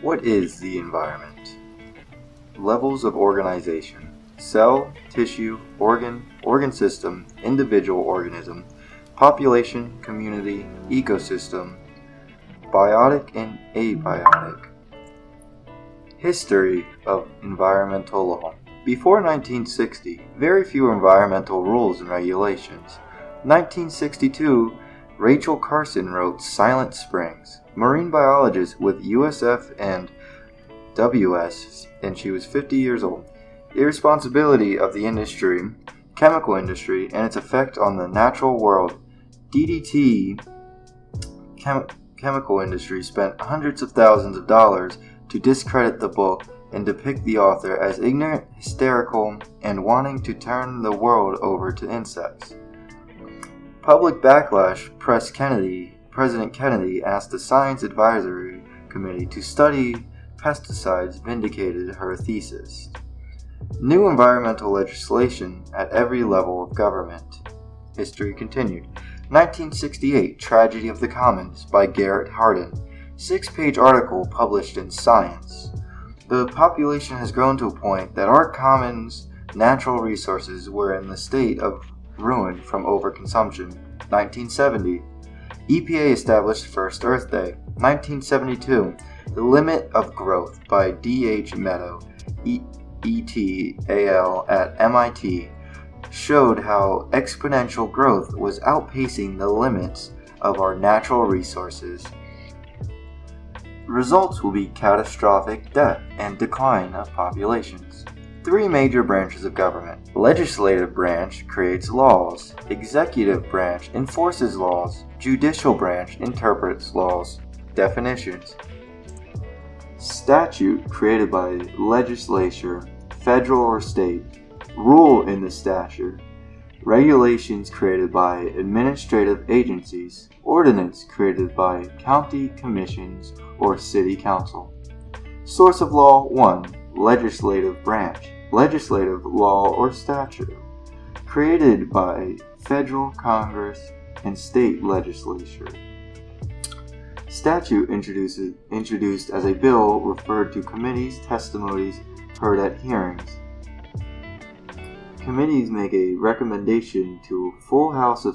What is the environment? Levels of organization: cell, tissue, organ system, individual organism, population, community, ecosystem, biotic and abiotic. History of environmental law. Before 1960, very few environmental rules and regulations. 1962, Rachel Carson wrote Silent Springs, marine biologist with USF and WS, and she was 50 years old. The irresponsibility of the industry, chemical industry, and its effect on the natural world. DDT chemical industry spent hundreds of thousands of dollars to discredit the book and depict the author as ignorant, hysterical, and wanting to turn the world over to insects. Public backlash. President Kennedy asked the Science Advisory Committee to study pesticides, vindicated her thesis. New environmental legislation at every level of government. History continued. 1968, Tragedy of the Commons by Garrett Hardin. 6-page article published in Science. The population has grown to a point that our commons' natural resources were in the state of ruin from overconsumption. 1970, EPA established First Earth Day. 1972, The Limit of Growth by D.H. Meadow, ETAL at MIT, showed how exponential growth was outpacing the limits of our natural resources. Results will be catastrophic death and decline of populations. 3 major branches of government. Legislative branch creates laws. Executive branch enforces laws. Judicial branch interprets laws. Definitions. Statute created by legislature, federal or state. Rule in the statute. Regulations created by administrative agencies. Ordinance created by county commissions or city council. Source of law 1. Legislative branch. Legislative law or statute. Created by federal Congress and state legislature. Statute introduced as a bill referred to committees, testimonies heard at hearings. Committees make a recommendation to a full House or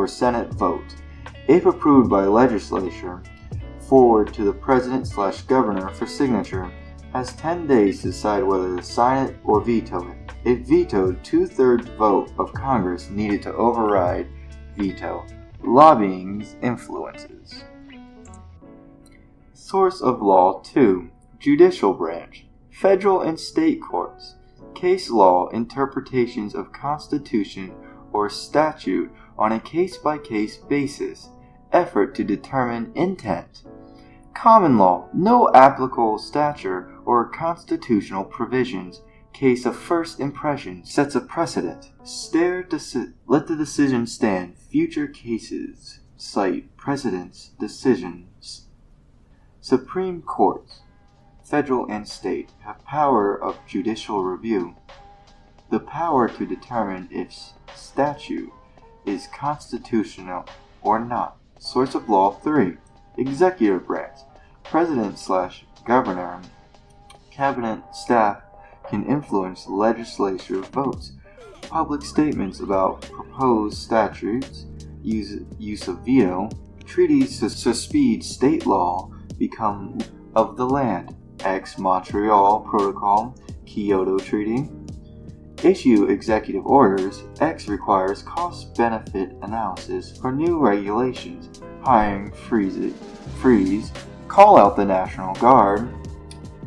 Senate vote. If approved by legislature, forward to the President/Governor for signature, has 10 days to decide whether to sign it or veto it. If vetoed, 2/3 vote of Congress needed to override veto. Lobbying's influences. Source of law 2. Judicial branch. Federal and state courts. Case law interpretations of Constitution or statute on a case-by-case basis. Effort to determine intent. Common law. No applicable statute or constitutional provisions. Case of first impression. Sets a precedent. Let the decision stand. Future cases. Cite precedents. Decisions. Supreme Courts. Federal and state have power of judicial review. The power to determine if statute is constitutional or not. Source of law 3. Executive branch. President/Governor, cabinet staff can influence legislative votes. Public statements about proposed statutes, use of veto, treaties to suspend state law become of the land. Ex Montreal Protocol, Kyoto Treaty. Issue executive orders. X requires cost-benefit analysis for new regulations. Hiring freeze. Call out the National Guard.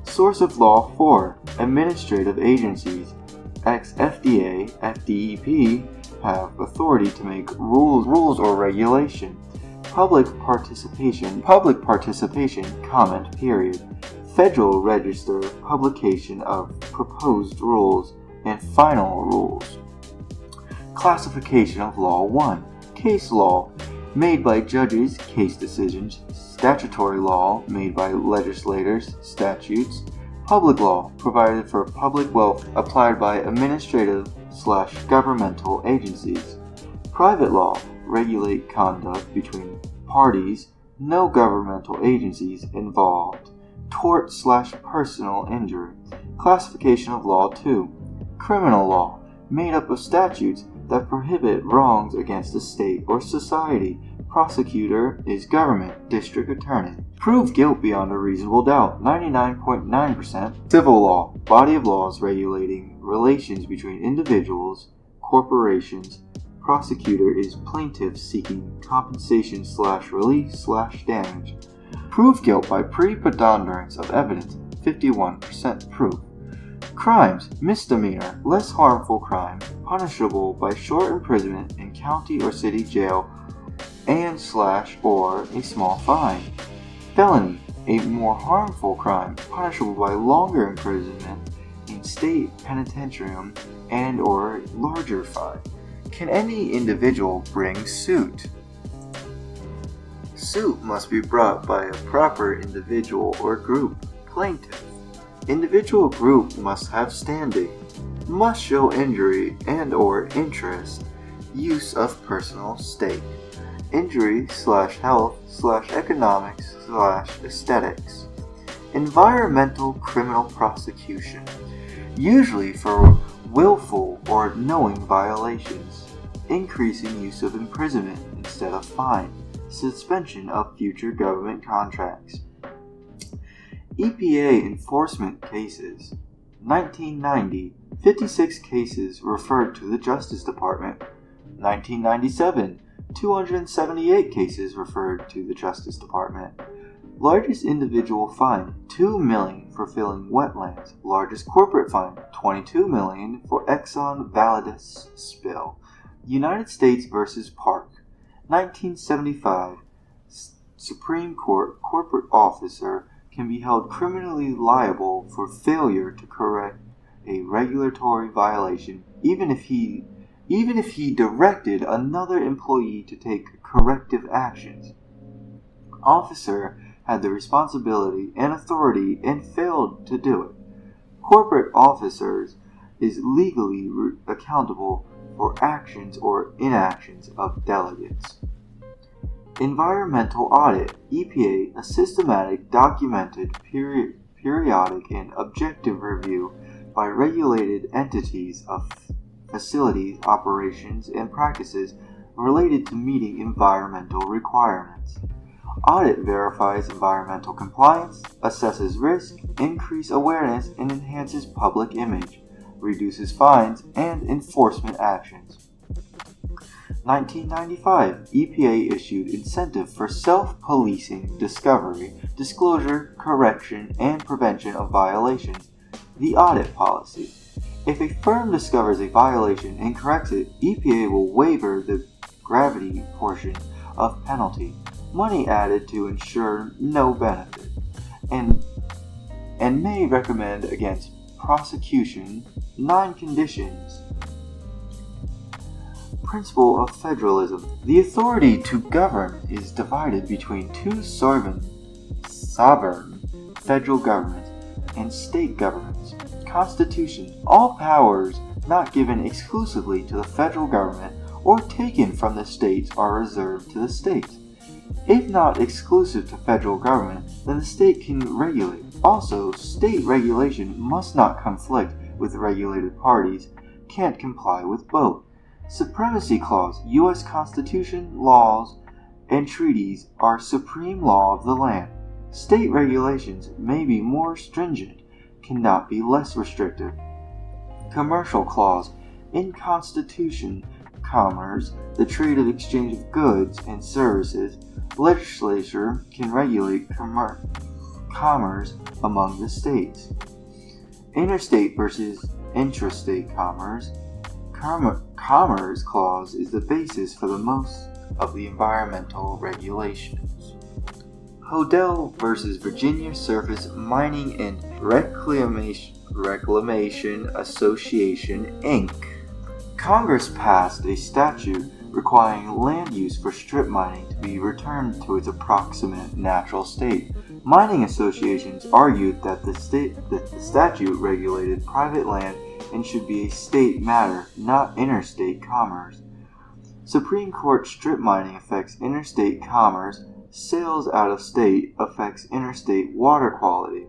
Source of law 4. Administrative agencies. X FDA, FDEP have authority to make rules or regulation. Public participation, comment period. Federal Register, publication of proposed rules and final rules. Classification of Law 1. Case law, made by judges, case decisions. Statutory law, made by legislators, statutes. Public law, provided for public wealth, applied by administrative/governmental agencies. Private law, regulate conduct between parties, No governmental agencies involved. Tort/personal injury. Classification of law 2. Criminal law, made up of statutes that prohibit wrongs against a state or society. Prosecutor is government, district attorney. Prove guilt beyond a reasonable doubt, 99.9%. Civil law, body of laws regulating relations between individuals, corporations. Prosecutor is plaintiff seeking compensation/relief/damage. Prove guilt by preponderance of evidence, 51% proof. Crimes, misdemeanor, less harmful crime, punishable by short imprisonment in county or city jail and/or a small fine. Felony, a more harmful crime, punishable by longer imprisonment in state penitentiary and/or larger fine. Can any individual bring suit? Suit must be brought by a proper individual or group. Plaintiff. Individual group must have standing, must show injury and/or interest, use of personal stake, injury/health/economics/aesthetics. Environmental criminal prosecution, usually for willful or knowing violations, increasing use of imprisonment instead of fine, suspension of future government contracts. EPA enforcement cases. 1990, 56 cases referred to the Justice Department. 1997, 278 cases referred to the Justice Department. Largest individual fine, $2 million for filling wetlands. Largest corporate fine, $22 million for Exxon Valdez spill. United States versus Park. 1975, Supreme Court corporate officer can be held criminally liable for failure to correct a regulatory violation, even if he directed another employee to take corrective actions. Officer had the responsibility and authority and failed to do it. Corporate officers is legally accountable for actions or inactions of delegates. Environmental audit. EPA, a systematic, documented, periodic, and objective review by regulated entities of facilities, operations, and practices related to meeting environmental requirements. Audit verifies environmental compliance, assesses risk, increases awareness, and enhances public image, reduces fines, and enforcement actions. 1995, EPA issued incentive for self-policing discovery, disclosure, correction, and prevention of violations. The audit policy. If a firm discovers a violation and corrects it, EPA will waiver the gravity portion of penalty, money added to ensure no benefit, and may recommend against prosecution. 9 conditions. Principle of federalism. The authority to govern is divided between two sovereign federal governments and state governments. Constitution. All powers not given exclusively to the federal government or taken from the states are reserved to the states. If not exclusive to federal government, then the state can regulate. Also, state regulation must not conflict with regulated parties, can't comply with both. Supremacy Clause. U.S. Constitution, laws, and treaties are supreme law of the land. State regulations may be more stringent, cannot be less restrictive. Commercial Clause. In Constitution, commerce, the trade of exchange of goods and services, legislature can regulate commerce among the states. Interstate versus intrastate commerce. Commerce Clause is the basis for the most of the environmental regulations. Hodel versus Virginia Surface Mining and Reclamation Association, Inc. Congress passed a statute requiring land use for strip mining to be returned to its approximate natural state. Mining associations argued that the statute regulated private land and should be a state matter, not interstate commerce. Supreme Court strip mining affects interstate commerce, Sales out of state affects interstate water quality.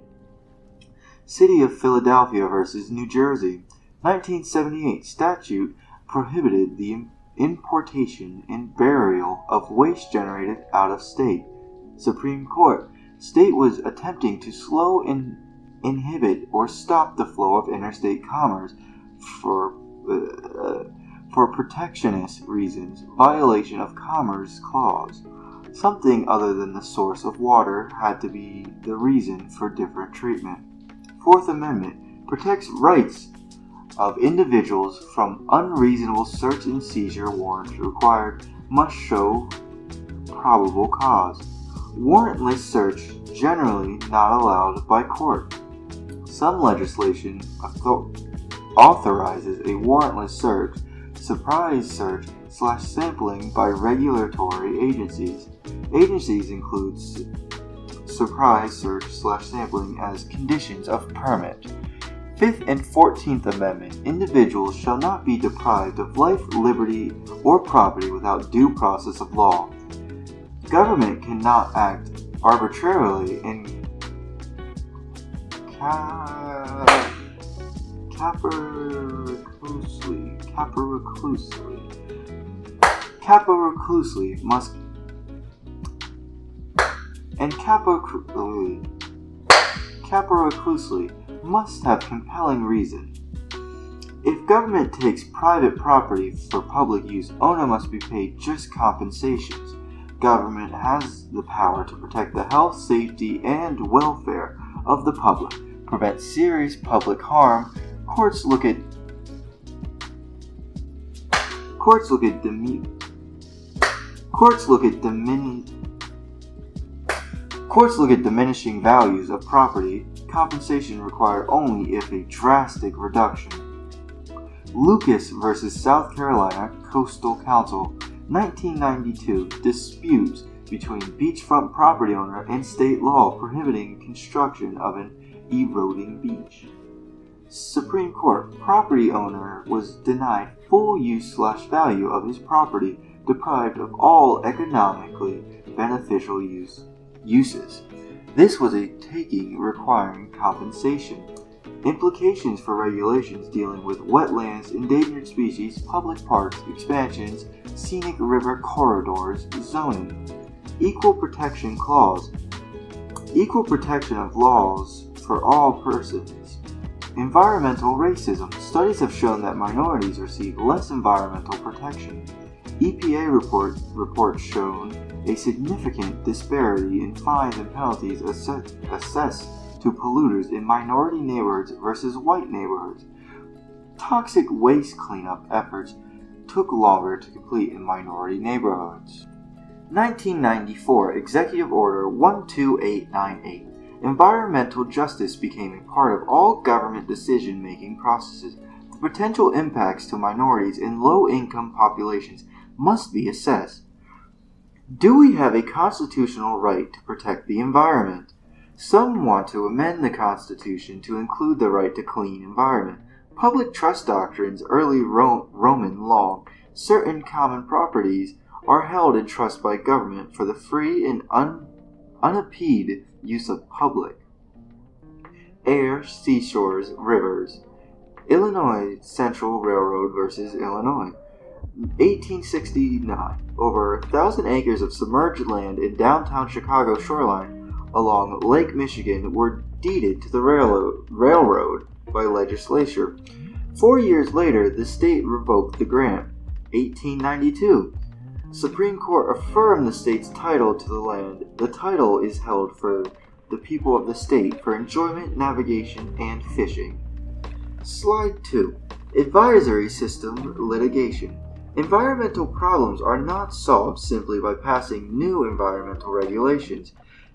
City of Philadelphia versus New Jersey. 1978 statute prohibited the importation and burial of waste generated out of state. Supreme Court. State was attempting to slow and inhibit or stop the flow of interstate commerce for protectionist reasons. Violation of Commerce Clause. Something other than the source of water had to be the reason for different treatment. Fourth Amendment protects rights of individuals from unreasonable search and seizure. Warrants required must show probable cause. Warrantless search generally not allowed by court. Some legislation authorizes a warrantless search, surprise search / sampling by regulatory agencies. Agencies include surprise search / sampling as conditions of permit. 5th and 14th Amendment. Individuals shall not be deprived of life, liberty, or property without due process of law. Government cannot act arbitrarily and capriciously must have compelling reason. If government takes private property for public use, owner must be paid just compensations. Government has the power to protect the health, safety, and welfare of the public, prevent serious public harm. Courts look at diminishing values of property. Compensation required only if a drastic reduction. Lucas versus South Carolina Coastal Council. 1992 disputes between beachfront property owner and state law prohibiting construction of an eroding beach. Supreme Court. Property owner was denied full use / value of his property, deprived of all economically beneficial uses. This was a taking requiring compensation. Implications for regulations dealing with wetlands, endangered species, public parks, expansions, scenic river corridors, zoning. Equal Protection Clause. Equal protection of laws for all persons. Environmental racism. Studies have shown that minorities receive less environmental protection. EPA reports shown a significant disparity in fines and penalties assessed to polluters in minority neighborhoods versus white neighborhoods. Toxic waste cleanup efforts took longer to complete in minority neighborhoods. 1994 Executive Order 12898. Environmental justice became a part of all government decision-making processes. The potential impacts to minorities and low-income populations must be assessed. Do we have a constitutional right to protect the environment? Some want to amend the Constitution to include the right to clean environment. Public trust doctrines, early Roman law, certain common properties are held in trust by government for the free and unimpeded use of public. Air, seashores, rivers. Illinois Central Railroad versus Illinois. 1869. Over 1,000 acres of submerged land in downtown Chicago shoreline along Lake Michigan were deeded to the railroad by legislature. 4 years later, the state revoked the grant. 1892. Supreme Court affirmed the state's title to the land. The title is held for the people of the state for enjoyment, navigation, and fishing. Slide 2. Advisory System Litigation. Environmental problems are not solved simply by passing new environmental regulations.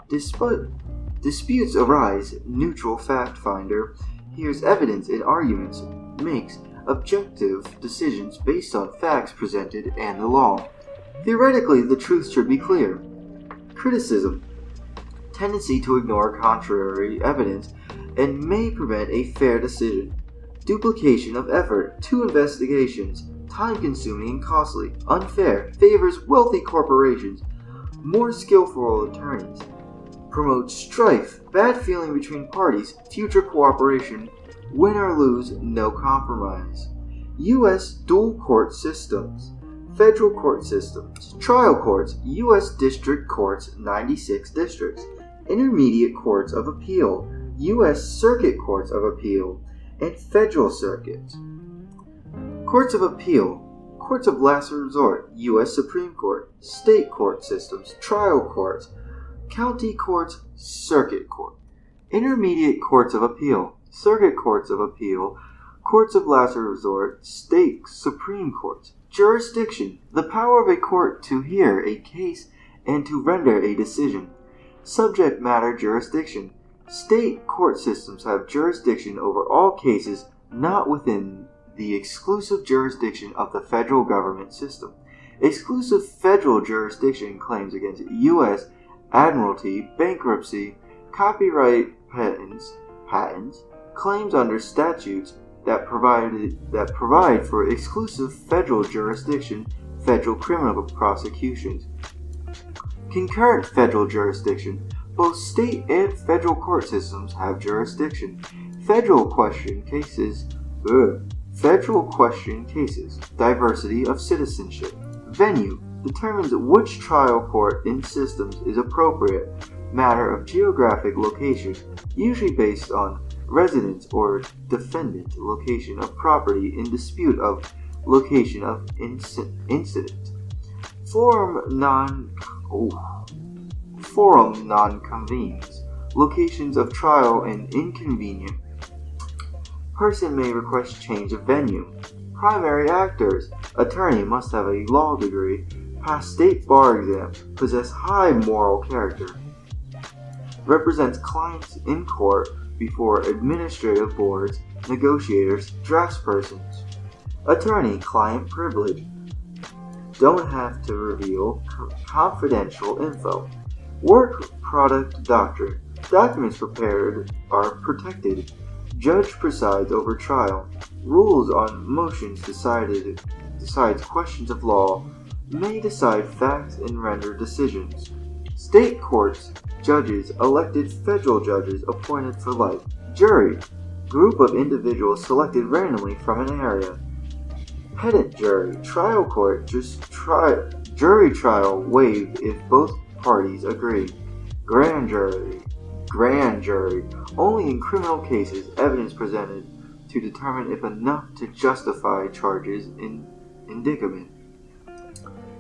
Disputes arise. Neutral fact finder hears evidence and arguments, makes objective decisions based on facts presented and the law. Theoretically, the truth should be clear. Criticism. Tendency to ignore contrary evidence and may prevent a fair decision. Duplication of effort. 2 investigations. Time-consuming and costly. Unfair. Favors wealthy corporations. more skillful attorneys. Promote strife, bad feeling between parties, future cooperation, win or lose, no compromise. U.S. dual court systems. Federal court systems. Trial courts, U.S. district courts, 96 districts. Intermediate courts of appeal, U.S. circuit courts of appeal, and federal circuits. Courts of appeal. Courts of last resort, U.S. Supreme Court. State court systems. Trial courts. County courts, circuit court. Intermediate courts of appeal. Circuit courts of appeal. Courts of last resort. State Supreme Courts. Jurisdiction. The power of a court to hear a case and to render a decision. Subject matter jurisdiction. State court systems have jurisdiction over all cases not within the exclusive jurisdiction of the federal government system. Exclusive federal jurisdiction claims against U.S. Admiralty, bankruptcy, copyright, patents, claims under statutes that provide for exclusive federal jurisdiction, federal criminal prosecutions. Concurrent federal jurisdiction. Both state and federal court systems have jurisdiction. Federal question cases. Diversity of citizenship. Venue. Determines which trial court in systems is appropriate. Matter of geographic location, usually based on residence or defendant location of property in dispute of location of incident. Forum non-convenes. Locations of trial and inconvenient. Person may request change of venue. Primary actors. Attorney must have a law degree, pass state bar exam, possess high moral character. Represents clients in court before administrative boards, negotiators, draftspersons. Attorney-client privilege. Don't have to reveal confidential info. Work product doctrine. Documents prepared are protected. Judge presides over trial. Rules on motions decides questions of law. May decide facts and render decisions. State courts. Judges, elected federal judges appointed for life. Jury. Group of individuals selected randomly from an area. Pedant jury. Trial court. Jury trial waived if both parties agree. Grand jury. Only in criminal cases evidence presented to determine if enough to justify charges in indictment.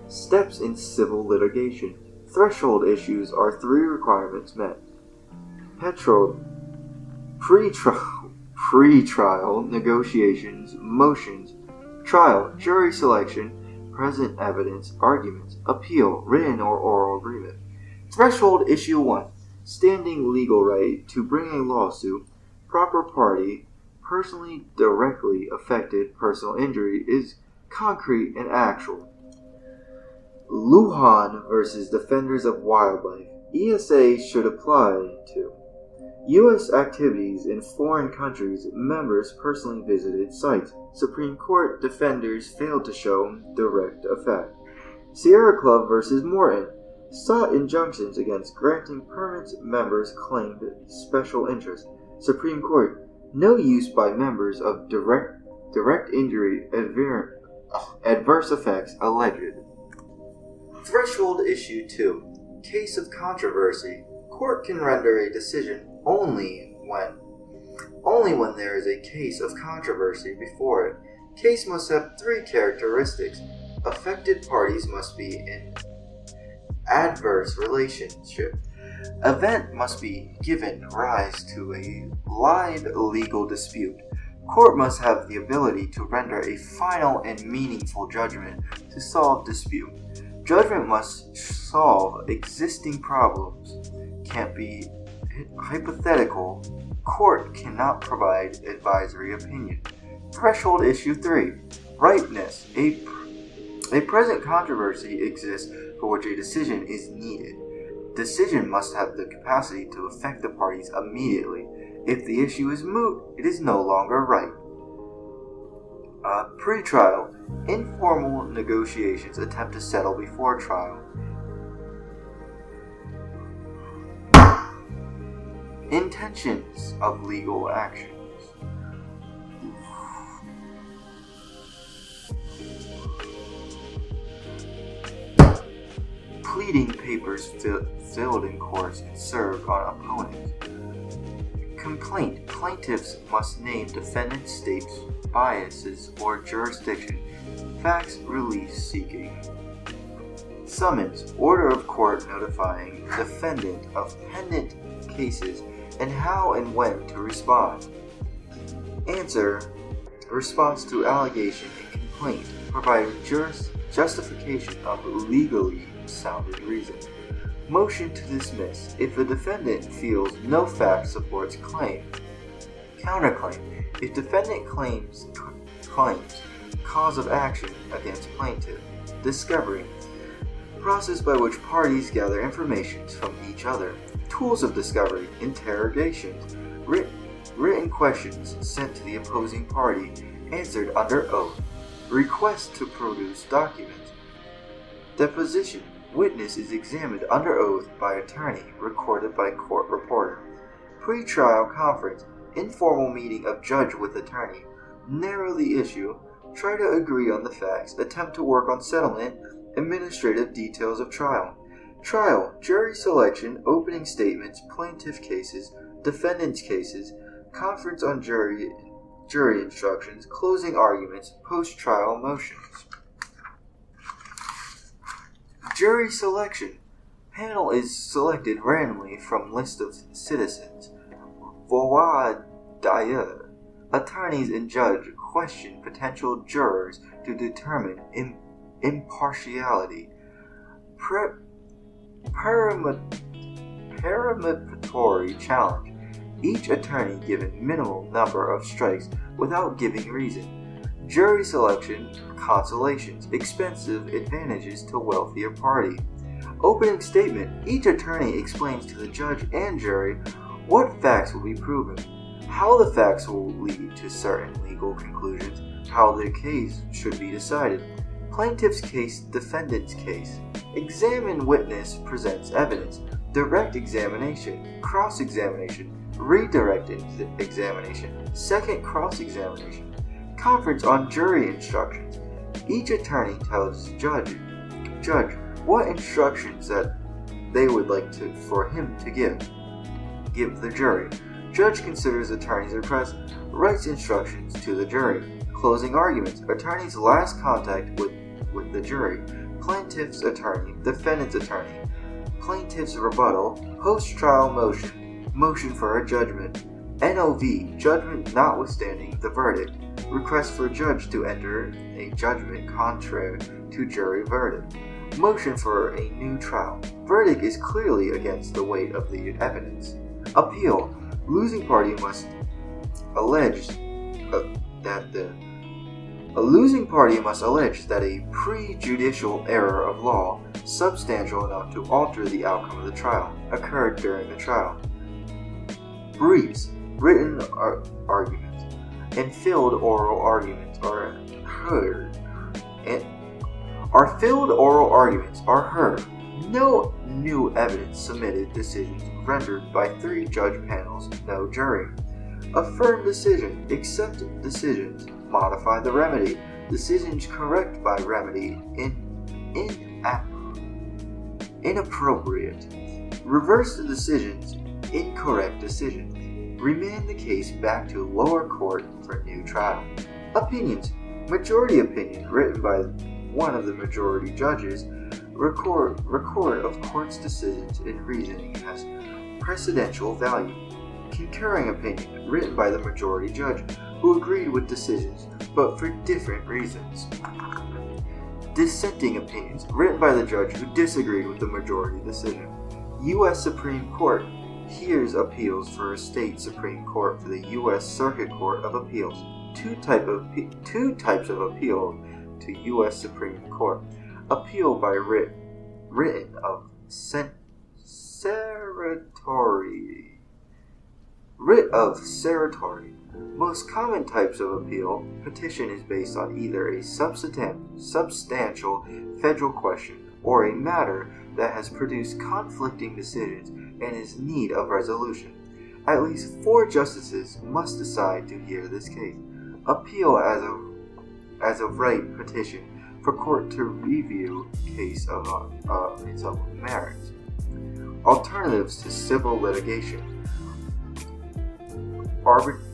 Steps in civil litigation. Threshold issues are 3 requirements met. Pretrial negotiations, motions, trial, jury selection, present evidence, arguments, appeal, written or oral agreement. Threshold issue 1. Standing legal right to bring a lawsuit. Proper party. Personally directly affected personal injury is concrete and actual. Lujan versus Defenders of Wildlife. ESA should apply to U.S. activities in foreign countries. Members personally visited sites. Supreme Court defenders failed to show direct effect. Sierra Club versus Morton. Sought injunctions against granting permits. Members claimed special interest. Supreme Court. No use by members of direct injury adverse effects alleged. Threshold issue 2. Case of controversy. Court can render a decision only when there is a case of controversy before it. Case must have 3 characteristics. Affected parties must be in adverse relationship. Event must be given rise to a live legal dispute. Court must have the ability to render a final and meaningful judgment to solve dispute. Judgment must solve existing problems. Can't be hypothetical. Court cannot provide advisory opinion. Threshold issue 3. Ripeness. A present controversy exists for which a decision is needed. Decision must have the capacity to affect the parties immediately. If the issue is moot, it is no longer ripe. Pretrial. Informal negotiations attempt to settle before trial. Intentions of legal actions. Pleading papers filled in courts and served on opponents. Complaint. Plaintiffs must name defendant states' biases or jurisdiction. Facts release seeking. Summons. Order of court notifying defendant of pendent cases and how and when to respond. Answer. Response to allegation and complaint, providing justification of legally sounded reason. Motion to dismiss. If the defendant feels no fact supports claim. Counterclaim. If defendant claims cause of action against plaintiff. Discovery. Process by which parties gather information from each other. Tools of discovery. Interrogations. Written questions sent to the opposing party, answered under oath. Request to produce documents. Deposition. Witness is examined under oath by attorney, recorded by court reporter. Pretrial conference. Informal meeting of judge with attorney. Narrow the issue. Try to agree on the facts. Attempt to work on settlement. Administrative details of trial. Trial. Jury selection. Opening statements. Plaintiff cases. Defendant's cases. Conference on jury instructions. Closing arguments. Post-trial motions. Jury selection. Panel is selected randomly from list of citizens. Voix d'oeil. Attorneys and judge question potential jurors to determine impartiality. Peremptory challenge. Each attorney given minimal number of strikes without giving reason. Jury selection, consolations, expensive advantages to wealthier party. Opening statement. Each attorney explains to the judge and jury what facts will be proven, how the facts will lead to certain legal conclusions, how the case should be decided. Plaintiff's case, defendant's case. Examine witness presents evidence. Direct examination, cross-examination, redirect examination, second cross-examination. Conference on jury instructions. Each attorney tells judge what instructions that they would like for him to give the jury. Judge considers attorney's request, writes instructions to the jury. Closing arguments. Attorney's last contact with the jury. Plaintiff's attorney, defendant's attorney. Plaintiff's rebuttal. Post-trial motion. Motion for a judgment. NOV. Judgment notwithstanding the verdict. Request for a judge to enter a judgment contrary to jury verdict. Motion for a new trial. Verdict is clearly against the weight of the evidence. Appeal. Losing party must allege that a prejudicial error of law, substantial enough to alter the outcome of the trial, occurred during the trial. Briefs. Written arguments and filled oral arguments are heard. No new evidence submitted. Decisions rendered by 3 judge panels. No jury. Affirm decision. Accept decisions. Modify the remedy. Decisions correct by remedy. Inappropriate. Reverse the decisions. Incorrect decisions. Remand the case back to lower court for new trial. Opinions. Majority opinion written by one of the majority judges. Record of court's decisions and reasoning has precedential value. Concurring opinion written by the majority judge who agreed with decisions but for different reasons. Dissenting opinions written by the judge who disagreed with the majority decision. U.S. Supreme Court hears appeals for a state Supreme Court for the U.S. Circuit Court of Appeals. Two types of appeal to U.S. Supreme Court. Appeal by written of certiorari. Writ of certiorari. Most common types of appeal. Petition is based on either a substantial federal question or a matter that has produced conflicting decisions and is in need of resolution. At least 4 justices must decide to hear this case. Appeal as of right petition for court to review case of its own merit. Alternatives to civil litigation. Arbitration.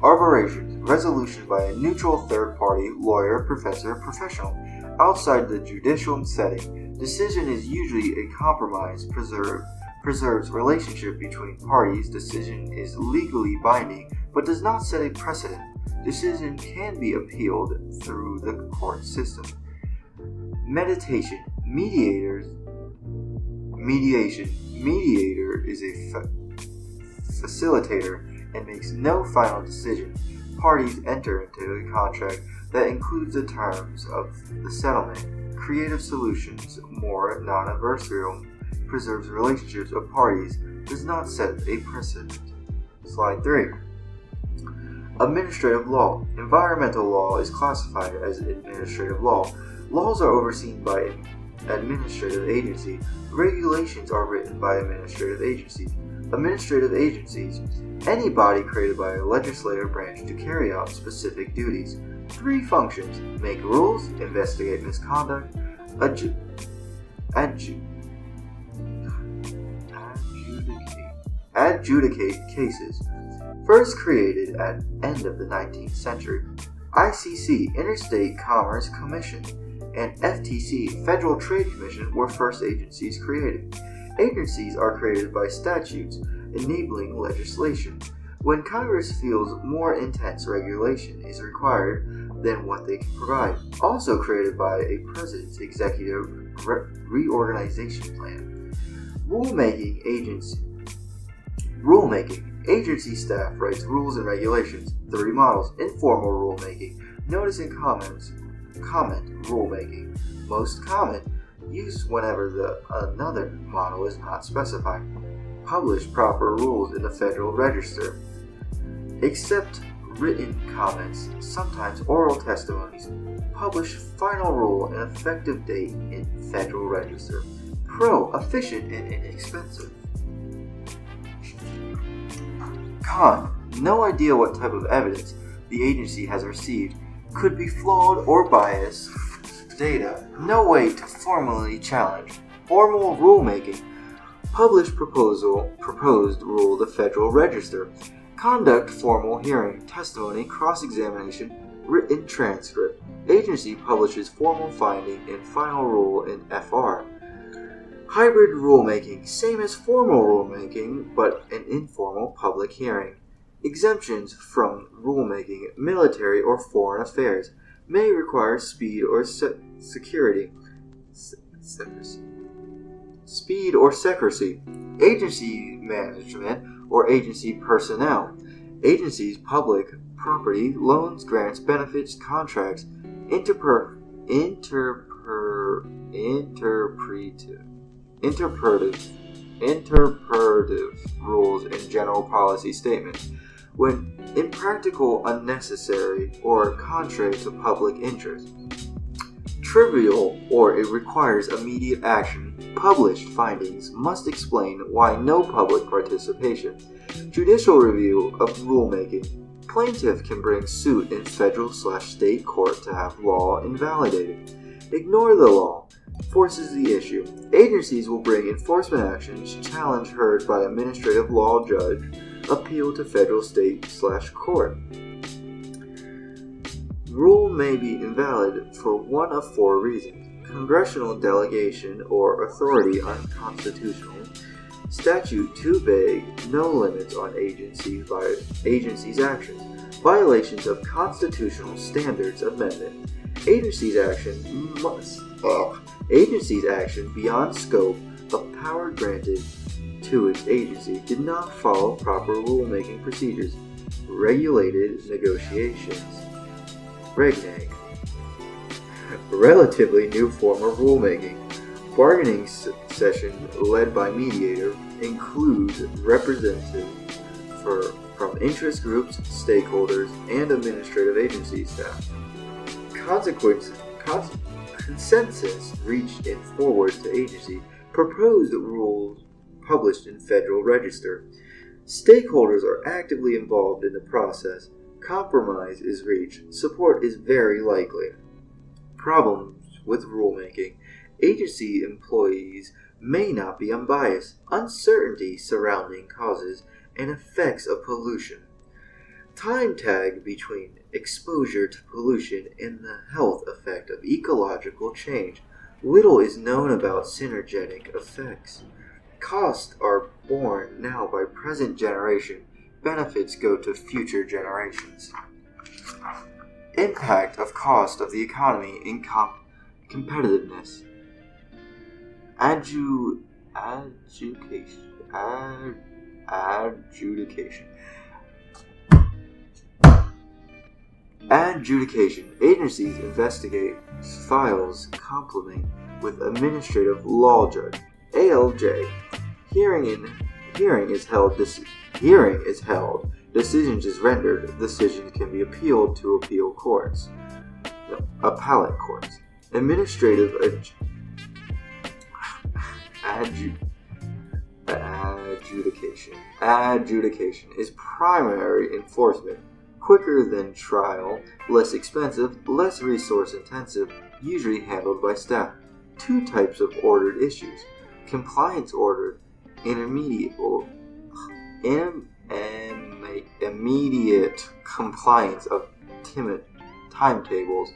Arbitration, resolution by a neutral third-party lawyer, professor, professional, outside the judicial setting. Decision is usually a compromise, preserves relationship between parties. Decision is legally binding, but does not set a precedent. Decision can be appealed through the court system. Mediation is a facilitator and makes no final decision. Parties enter into a contract that includes the terms of the settlement. Creative solutions, more non-adversarial, preserves relationships of parties, does not set a precedent. Slide 3. Administrative law. Environmental law is classified as administrative law. Laws are overseen by an administrative agency. Regulations are written by administrative agencies. Administrative agencies, any body created by a legislative branch to carry out specific duties. 3 functions: make rules, investigate misconduct, adjudicate cases. First created at end of the 19th century, ICC, Interstate Commerce Commission, and FTC, Federal Trade Commission, were first agencies created. Agencies are created by statutes, enabling legislation. When Congress feels more intense regulation is required than what they can provide. Also created by a president's executive reorganization plan. Rulemaking agency staff writes rules and regulations. 3 models: informal rulemaking, notice and comment rulemaking, most common, used whenever another model is not specified. Publish proper rules in the Federal Register. Accept written comments, sometimes oral testimonies. Publish final rule and effective date in Federal Register. Pro, efficient and inexpensive. Con, no idea what type of evidence the agency has received. Could be flawed or biased data. No way to formally challenge. Formal rulemaking. Publish proposed rule the Federal Register. Conduct formal hearing, testimony, cross-examination, written transcript. Agency publishes formal finding and final rule in FR. Hybrid rulemaking, same as formal rulemaking, but an informal public hearing. Exemptions from rulemaking, military or foreign affairs, may require speed or secrecy. Speed or secrecy. Agency management or agency personnel. Agencies, public property, loans, grants, benefits, contracts, interpretive rules and general policy statements. When impractical, unnecessary, or contrary to public interest. Trivial or it requires immediate action. Published findings must explain why no public participation. Judicial review of rulemaking. Plaintiff can bring suit in federal/state court to have law invalidated. Ignore the law. Forces the issue. Agencies will bring enforcement actions, challenge heard by administrative law judge, appeal to federal/state/court. Rule may be invalid for one of 4 reasons. Congressional delegation or authority unconstitutional. Statute too vague, no limits on agency's actions. Violations of constitutional standards amendment. Agency's action beyond scope of power granted to its agency did not follow proper rulemaking procedures. Regulated negotiations. Regnag. Relatively new form of rulemaking. Bargaining session led by mediator includes representative from interest groups, stakeholders, and administrative agency staff. Consensus reached in forwards to agency, proposed rules published in Federal Register. Stakeholders are actively involved in the process. Compromise is reached. Support is very likely. Problems with rulemaking. Agency employees may not be unbiased. Uncertainty surrounding causes and effects of pollution. Time tag between exposure to pollution and the health effect of ecological change. Little is known about synergetic effects. Costs are borne now by present generation. Benefits go to future generations. Impact of cost of the economy in competitiveness. Adjudication. Agencies investigate files complement with administrative law judge. ALJ. Hearing is held. Decisions is rendered. Decisions can be appealed to appellate courts. Administrative adjudication is primary enforcement. Quicker than trial, less expensive, less resource intensive, usually handled by staff. Two types of ordered issues. Compliance order and immediate compliance of timetables.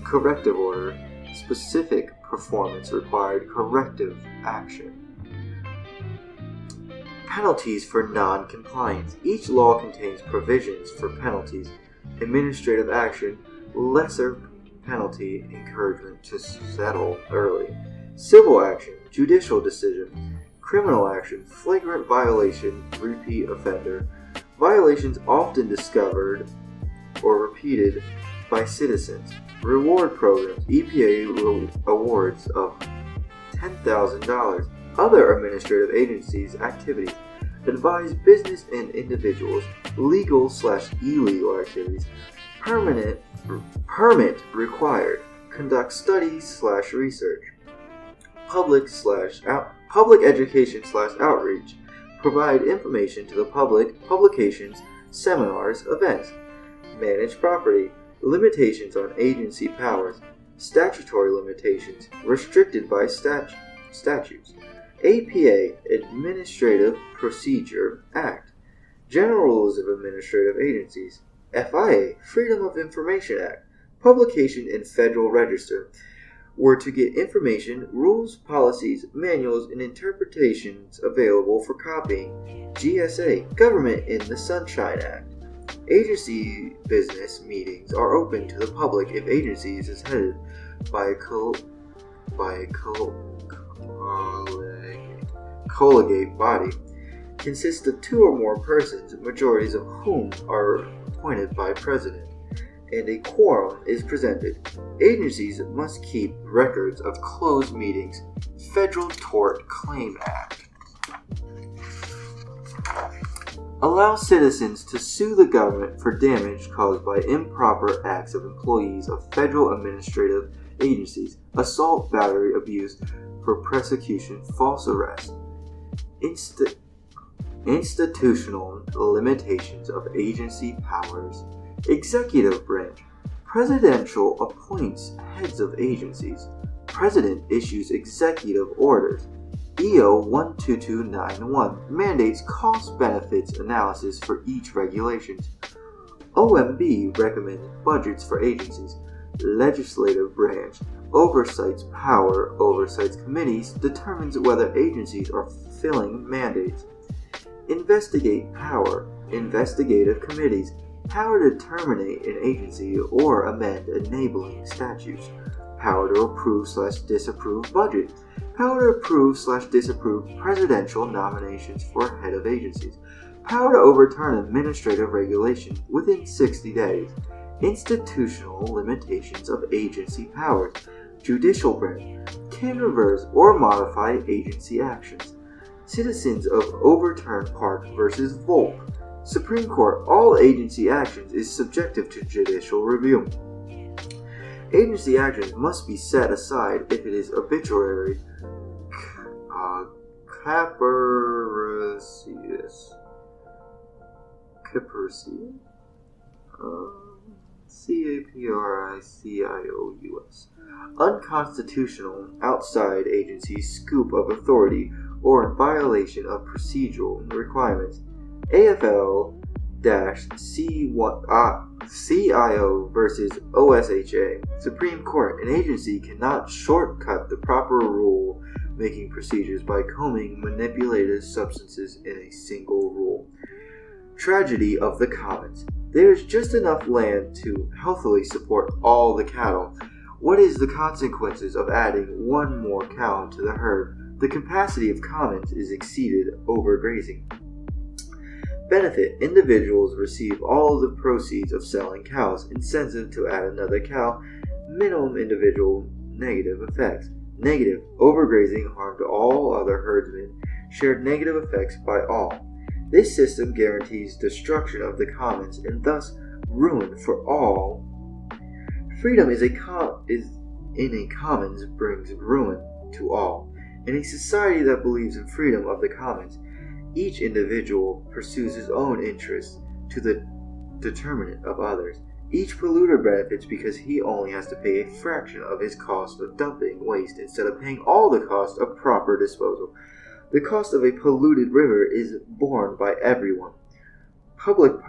Corrective order, specific performance required corrective action. Penalties for non-compliance. Each law contains provisions for penalties. Administrative action, lesser penalty, encouragement to settle early. Civil action, judicial decision. Criminal action, flagrant violation, repeat offender. Violations often discovered or repeated by citizens. Reward programs, EPA awards of $10,000. Other administrative agencies' activities. Advise business and individuals. Legal/illegal activities. Permit required. Conduct studies/research. Public education/outreach. Provide information to the public. Publications, seminars, events. Manage property. Limitations on agency powers. Statutory limitations restricted by statutes. APA, Administrative Procedure Act. General Rules of Administrative Agencies. FIA, Freedom of Information Act. Publication in Federal Register. Were to get information, rules, policies, manuals, and interpretations available for copying. GSA, Government in the Sunshine Act. Agency business meetings are open to the public if agencies is headed by a collegiate body, consists of 2 or more persons, majorities of whom are appointed by President, and a quorum is presented. Agencies must keep records of closed meetings. Federal Tort Claim Act. Allow citizens to sue the government for damage caused by improper acts of employees of federal administrative agencies, assault, battery, abuse, for prosecution, false arrest. Institutional limitations of agency powers. Executive branch. Presidential appoints heads of agencies. President issues executive orders. EO 12291 mandates cost-benefits analysis for each regulation. OMB recommends budgets for agencies. Legislative branch oversights power. Oversights committees determines whether agencies are fulfilling mandates. Investigate power. Investigative committees power to terminate an agency or amend enabling statutes. Power to approve/disapprove budget. Power to approve/disapprove presidential nominations for head of agencies. Power to overturn administrative regulation within 60 days. Institutional limitations of agency powers. Judicial branch can reverse or modify agency actions. Citizens of Overturn Park versus Volk. Supreme Court, all agency actions is subjective to judicial review. Agency actions must be set aside if it is arbitrary, capricious, capricious, unconstitutional, outside agency scope of authority, or in violation of procedural requirements. AFL-CIO versus OSHA. Supreme Court, an agency cannot shortcut the proper rule-making procedures by combing manipulated substances in a single rule. Tragedy of the Commons. There is just enough land to healthily support all the cattle. What is the consequences of adding one more cow to the herd? The capacity of commons is exceeded overgrazing. Benefit. Individuals receive all the proceeds of selling cows. Incentive to add another cow. Minimum individual negative effects. Negative. Overgrazing harm to all other herdsmen. Shared negative effects by all. This system guarantees destruction of the commons and thus ruin for all. Freedom in a commons brings ruin to all. In a society that believes in freedom of the commons, each individual pursues his own interests to the detriment of others. Each polluter benefits because he only has to pay a fraction of his cost of dumping waste instead of paying all the cost of proper disposal. The cost of a polluted river is borne by everyone. Public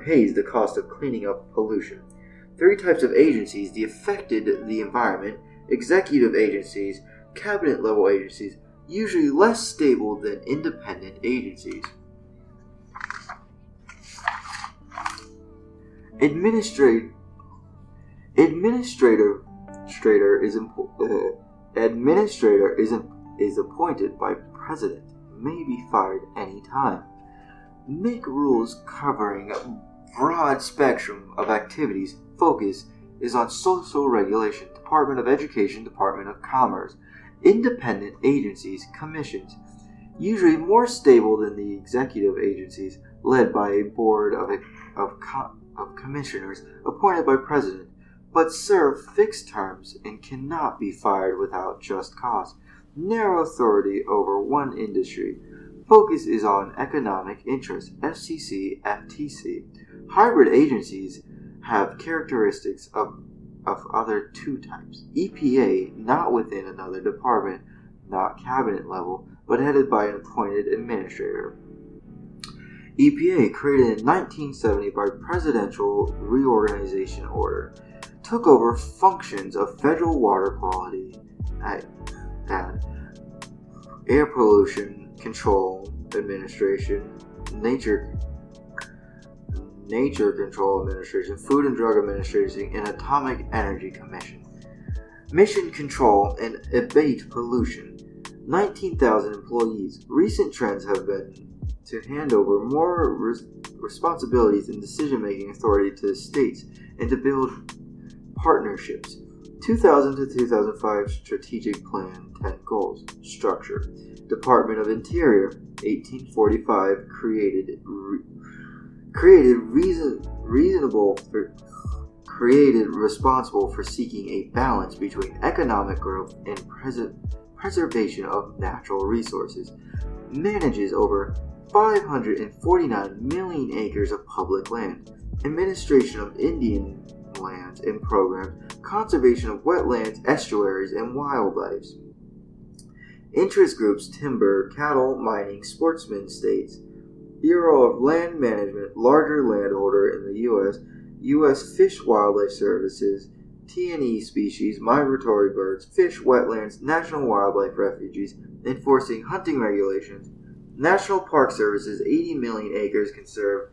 pays the cost of cleaning up pollution. 3 types of agencies that affected the environment: executive agencies, cabinet-level agencies, usually less stable than independent agencies. Administrator is appointed by president, may be fired any time. Make rules covering a broad spectrum of activities. Focus is on social regulation. Department of Education, Department of Commerce. Independent agencies, commissions, usually more stable than the executive agencies, led by a board of commissioners appointed by president, but serve fixed terms and cannot be fired without just cause. Narrow authority over one industry. Focus is on economic interest. FCC, FTC. Hybrid agencies have characteristics of other 2 types. EPA, not within another department, not cabinet level, but headed by an appointed administrator. EPA, created in 1970 by Presidential Reorganization Order, took over functions of Federal Water Quality and Air Pollution Control Administration, Nature Control Administration, Food and Drug Administration, and Atomic Energy Commission. Mission control and abate pollution. 19,000 employees. Recent trends have been to hand over more responsibilities and decision-making authority to the states and to build partnerships. 2000 to 2005 Strategic Plan, 10 Goals. Structure. Department of Interior, 1845, responsible for seeking a balance between economic growth and preservation of natural resources. Manages over 549 million acres of public land. Administration of Indian lands and programs. Conservation of wetlands, estuaries, and wildlife. Interest groups: timber, cattle, mining, sportsmen states. Bureau of Land Management, larger landholder in the U.S. U.S. Fish Wildlife Services, T&E species, migratory birds, fish, wetlands, national wildlife refuges, enforcing hunting regulations. National Park Services, 80 million acres conserve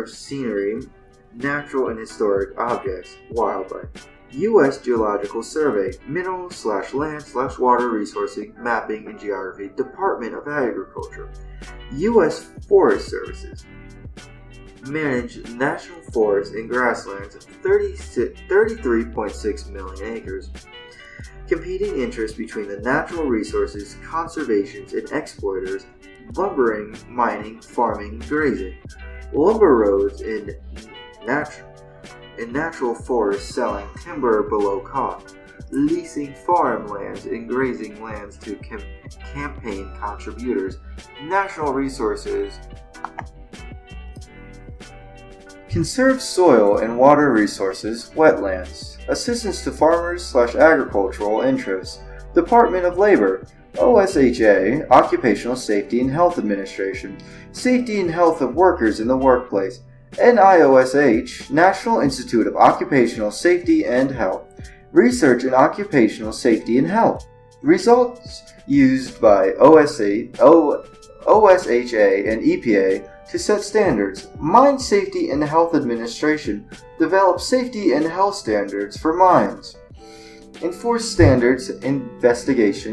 scenery, natural and historic objects, wildlife. U.S. Geological Survey, mineral/land/water resourcing, mapping, and geography, Department of Agriculture. U.S. Forest Services, manage national forests and grasslands of 33.6 million acres. Competing interests between the natural resources, conservations, and exploiters, lumbering, mining, farming, grazing. Lumber roads in natural forests selling timber below cost. Leasing farmlands and grazing lands to campaign contributors. National resources. Conserve soil and water resources, wetlands. Assistance to farmers/agricultural interests. Department of Labor. OSHA, Occupational Safety and Health Administration. Safety and Health of Workers in the Workplace. NIOSH, National Institute of Occupational Safety and Health. Research in Occupational Safety and Health. Results used by OSHA and EPA to set standards. Mine Safety and Health Administration develops safety and health standards for mines. Enforce standards. Investigates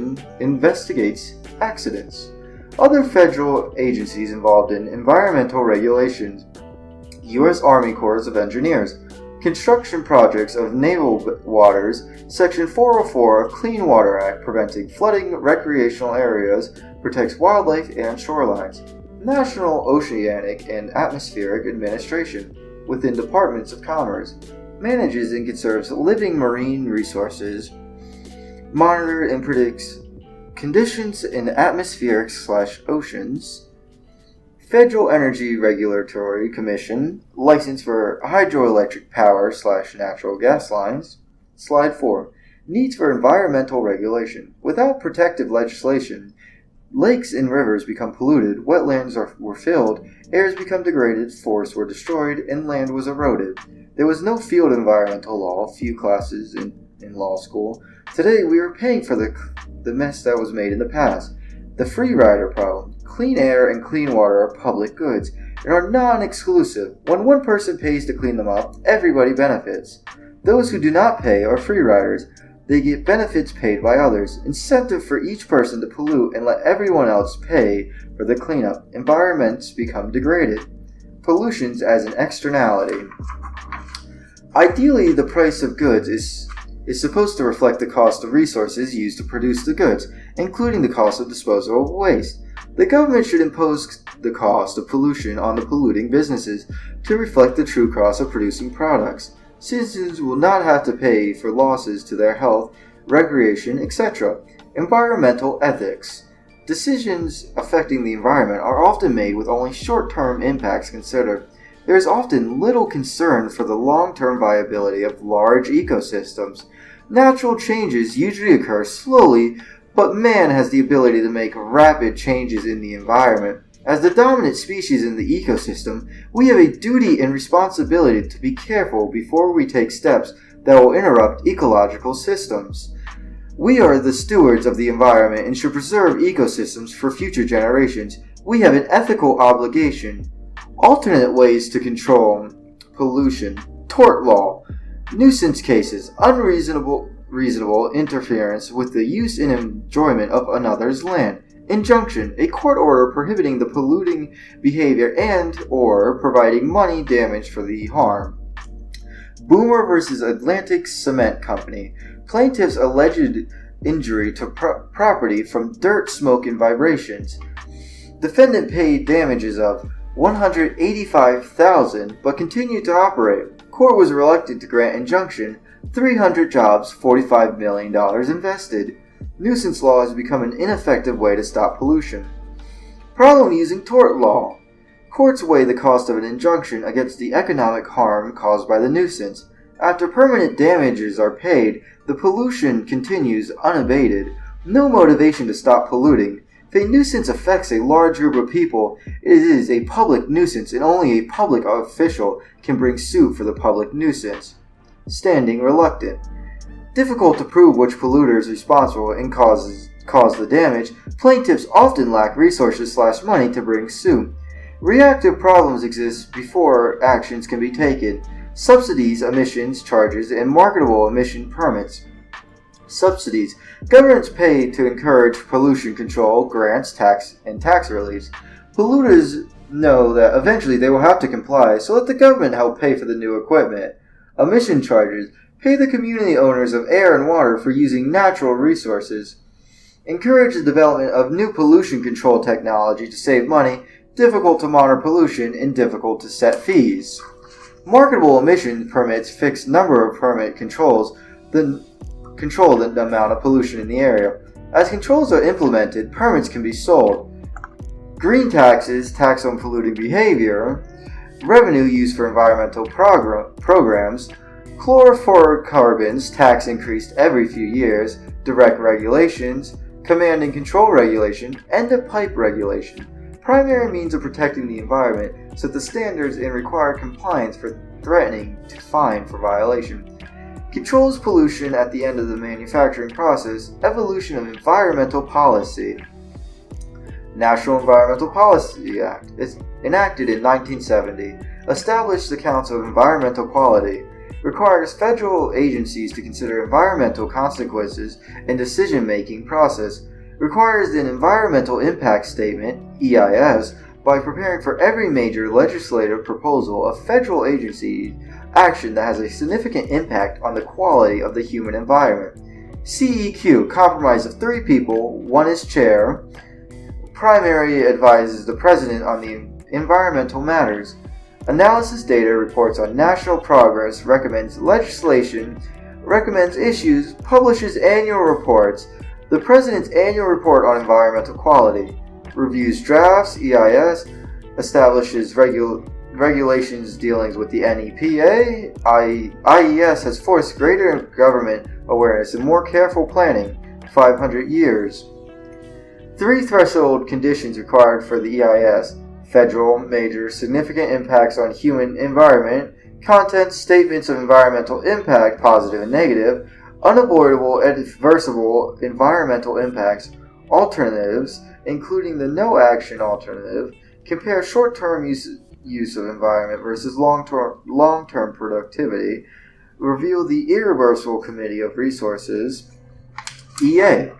accidents. Other federal agencies involved in environmental regulations. U.S. Army Corps of Engineers. Construction projects of naval waters. Section 404 of Clean Water Act, preventing flooding recreational areas, protects wildlife and shorelines. National Oceanic and Atmospheric Administration, within Departments of Commerce, manages and conserves living marine resources, monitors and predicts conditions in atmospheric/oceans. Federal Energy Regulatory Commission, license for hydroelectric power/natural gas lines. Slide 4. Needs for environmental regulation. Without protective legislation, lakes and rivers become polluted, wetlands were filled, airs become degraded, forests were destroyed, and land was eroded. There was no field environmental law, few classes in law school. Today we are paying for the mess that was made in the past. The free rider problem. Clean air and clean water are public goods and are non-exclusive. When one person pays to clean them up, everybody benefits. Those who do not pay are free riders. They get benefits paid by others. Incentive for each person to pollute and let everyone else pay for the cleanup. Environments become degraded. Pollutions as an externality. Ideally, the price of goods is supposed to reflect the cost of resources used to produce the goods, including the cost of disposal of waste. The government should impose the cost of pollution on the polluting businesses to reflect the true cost of producing products. Citizens will not have to pay for losses to their health, recreation, etc. Environmental ethics. Decisions affecting the environment are often made with only short-term impacts considered. There is often little concern for the long-term viability of large ecosystems. Natural changes usually occur slowly, but man has the ability to make rapid changes in the environment. As the dominant species in the ecosystem, we have a duty and responsibility to be careful before we take steps that will interrupt ecological systems. We are the stewards of the environment and should preserve ecosystems for future generations. We have an ethical obligation. Alternate ways to control pollution. Tort law. Nuisance cases. Unreasonable interference with the use and enjoyment of another's land. Injunction. A court order prohibiting the polluting behavior and or providing money damage for the harm. Boomer versus Atlantic Cement Company. Plaintiff's alleged injury to property from dirt, smoke, and vibrations. Defendant paid damages of $185,000 but continued to operate. Court was reluctant to grant injunction. 300 jobs, $45 million invested. Nuisance law has become an ineffective way to stop pollution. Problem using tort law. Courts weigh the cost of an injunction against the economic harm caused by the nuisance. After permanent damages are paid, the pollution continues unabated. No motivation to stop polluting. If a nuisance affects a large group of people, it is a public nuisance and only a public official can bring suit for the public nuisance. Standing reluctant. Difficult to prove which polluter is responsible and caused the damage, plaintiffs often lack resources/money to bring suit. Reactive problems exist before actions can be taken. Subsidies, emissions charges, and marketable emission permits. Subsidies. Governments pay to encourage pollution control, grants, tax reliefs. Polluters know that eventually they will have to comply, so let the government help pay for the new equipment. Emission charges. Pay the community owners of air and water for using natural resources. encourage the development of new pollution control technology to save money, difficult to monitor pollution, and difficult to set fees. Marketable emission permits fixed number of permit control the amount of pollution in the area. As controls are implemented, permits can be sold. Green taxes, tax on polluting behavior, revenue used for environmental programs, chlorofluorocarbons, tax increased every few years, direct regulations, command and control regulation, end-of-pipe regulation. Primary means of protecting the environment, set the standards and require compliance for threatening to fine for violation. Controls pollution at the end of the manufacturing process, evolution of environmental policy. National Environmental Policy Act is enacted in 1970, established the Council of Environmental Quality, requires federal agencies to consider environmental consequences in decision-making process, requires an Environmental Impact Statement, EIS, by preparing for every major legislative proposal of federal agency action that has a significant impact on the quality of the human environment. CEQ, comprised of 3 people, one is chair, primary advises the president on the environmental matters. Analysis data reports on national progress, recommends legislation, recommends issues, publishes annual reports. The President's annual report on environmental quality, reviews drafts, EIS, establishes regulations dealing with the NEPA. IES has forced greater government awareness and more careful planning. 500 years. 3 threshold conditions required for the EIS: federal, major, significant impacts on human environment, content, statements of environmental impact, positive and negative, unavoidable and reversible environmental impacts, alternatives, including the no action alternative, compare short-term use of environment versus long-term productivity, reveal the irreversible committee of resources, EA.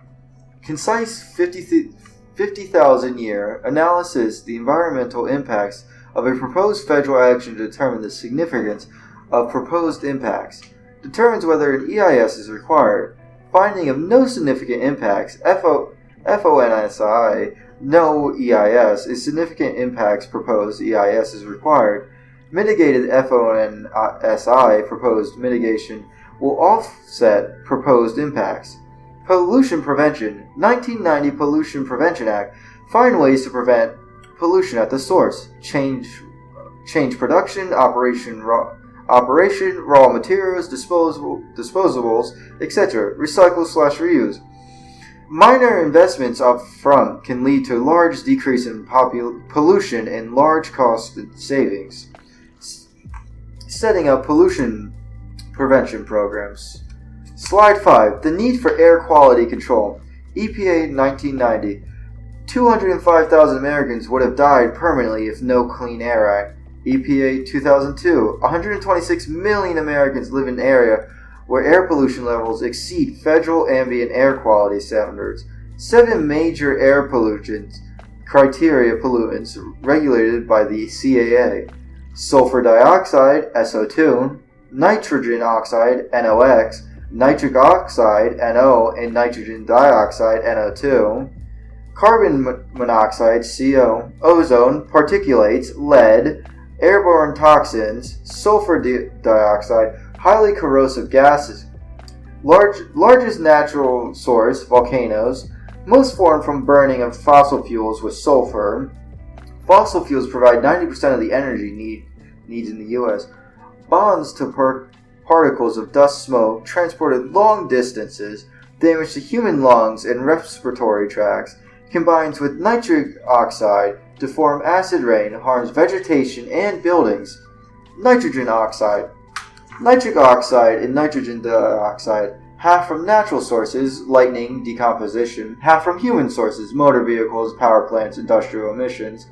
Concise 50,000 year analysis the environmental impacts of a proposed federal action to determine the significance of proposed impacts, determines whether an EIS is required, finding of no significant impacts, FONSI, no EIS is significant impacts proposed EIS is required, mitigated FONSI proposed mitigation will offset proposed impacts. Pollution Prevention, 1990 Pollution Prevention Act, find ways to prevent pollution at the source, change production, operation, raw materials, disposables, etc., recycle/reuse. Minor investments up front can lead to a large decrease in pollution and large cost savings. Setting up pollution prevention programs. Slide 5. The need for air quality control. EPA 1990. 205,000 Americans would have died permanently if no Clean Air Act. EPA 2002. 126 million Americans live in an area where air pollution levels exceed federal ambient air quality standards. 7 major air pollutants pollutants regulated by the CAA. Sulfur dioxide, SO2, nitrogen oxide, NOx, nitric oxide, NO, and nitrogen dioxide, NO2, carbon monoxide, CO, ozone, particulates, lead, airborne toxins, sulfur dioxide, highly corrosive gases. Largest natural source, volcanoes, most formed from burning of fossil fuels with sulfur. Fossil fuels provide 90% of the energy needs in the U.S. Bonds to particles of dust smoke transported long distances, damage to human lungs and respiratory tracts, combines with nitric oxide to form acid rain, harms vegetation and buildings. Nitrogen oxide. Nitric oxide and nitrogen dioxide, half from natural sources, lightning, decomposition, half from human sources, motor vehicles, power plants, industrial emissions.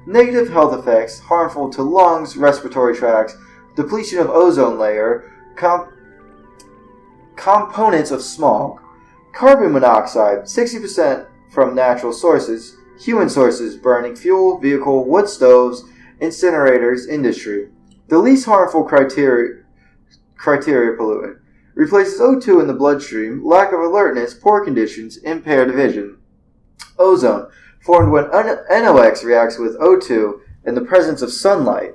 Negative health effects, harmful to lungs, respiratory tracts, depletion of ozone layer, components of smog. Carbon monoxide, 60% from natural sources, human sources, burning fuel, vehicle, wood stoves, incinerators, industry. The least harmful criteria pollutant. replaces O2 in the bloodstream, lack of alertness, poor conditions, impaired vision. Ozone, formed when NOx reacts with O2 in the presence of sunlight.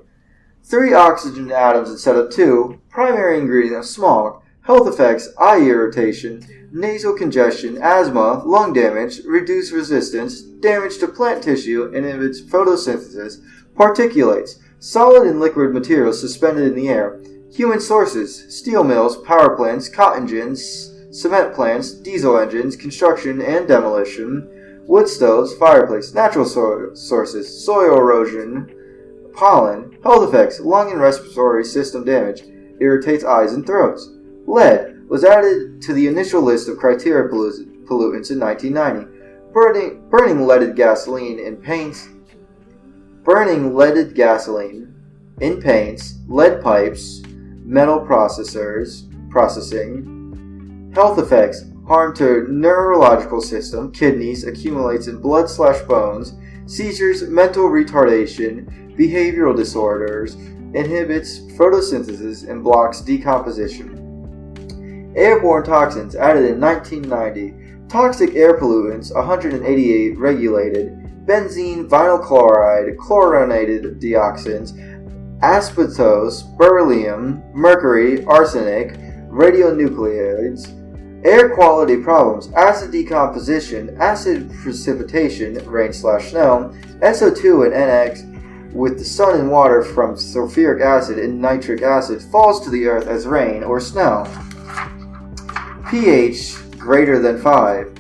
3 oxygen atoms instead of 2, primary ingredient of smog. Health effects: eye irritation, nasal congestion, asthma, lung damage, reduced resistance, damage to plant tissue, inhibits photosynthesis. Particulates: solid and liquid materials suspended in the air. Human sources: steel mills, power plants, cotton gins, cement plants, diesel engines, construction and demolition, wood stoves, fireplace. Natural sources: soil erosion, pollen. Health effects: lung and respiratory system damage, irritates eyes and throats. Lead was added to the initial list of criteria pollutants in 1990. Burning leaded gasoline in paints, lead pipes, metal processing. Health effects: harm to neurological system, kidneys, accumulates in blood/bones, seizures, mental retardation, behavioral disorders, inhibits photosynthesis, and blocks decomposition. Airborne toxins added in 1990. Toxic air pollutants 188 regulated. Benzene, vinyl chloride, chlorinated dioxins, asbestos, beryllium, mercury, arsenic, radionuclides. Air quality problems: acid decomposition, acid precipitation, rain/snow, SO2 and NX with the sun and water from sulfuric acid and nitric acid falls to the earth as rain or snow. pH greater than 5.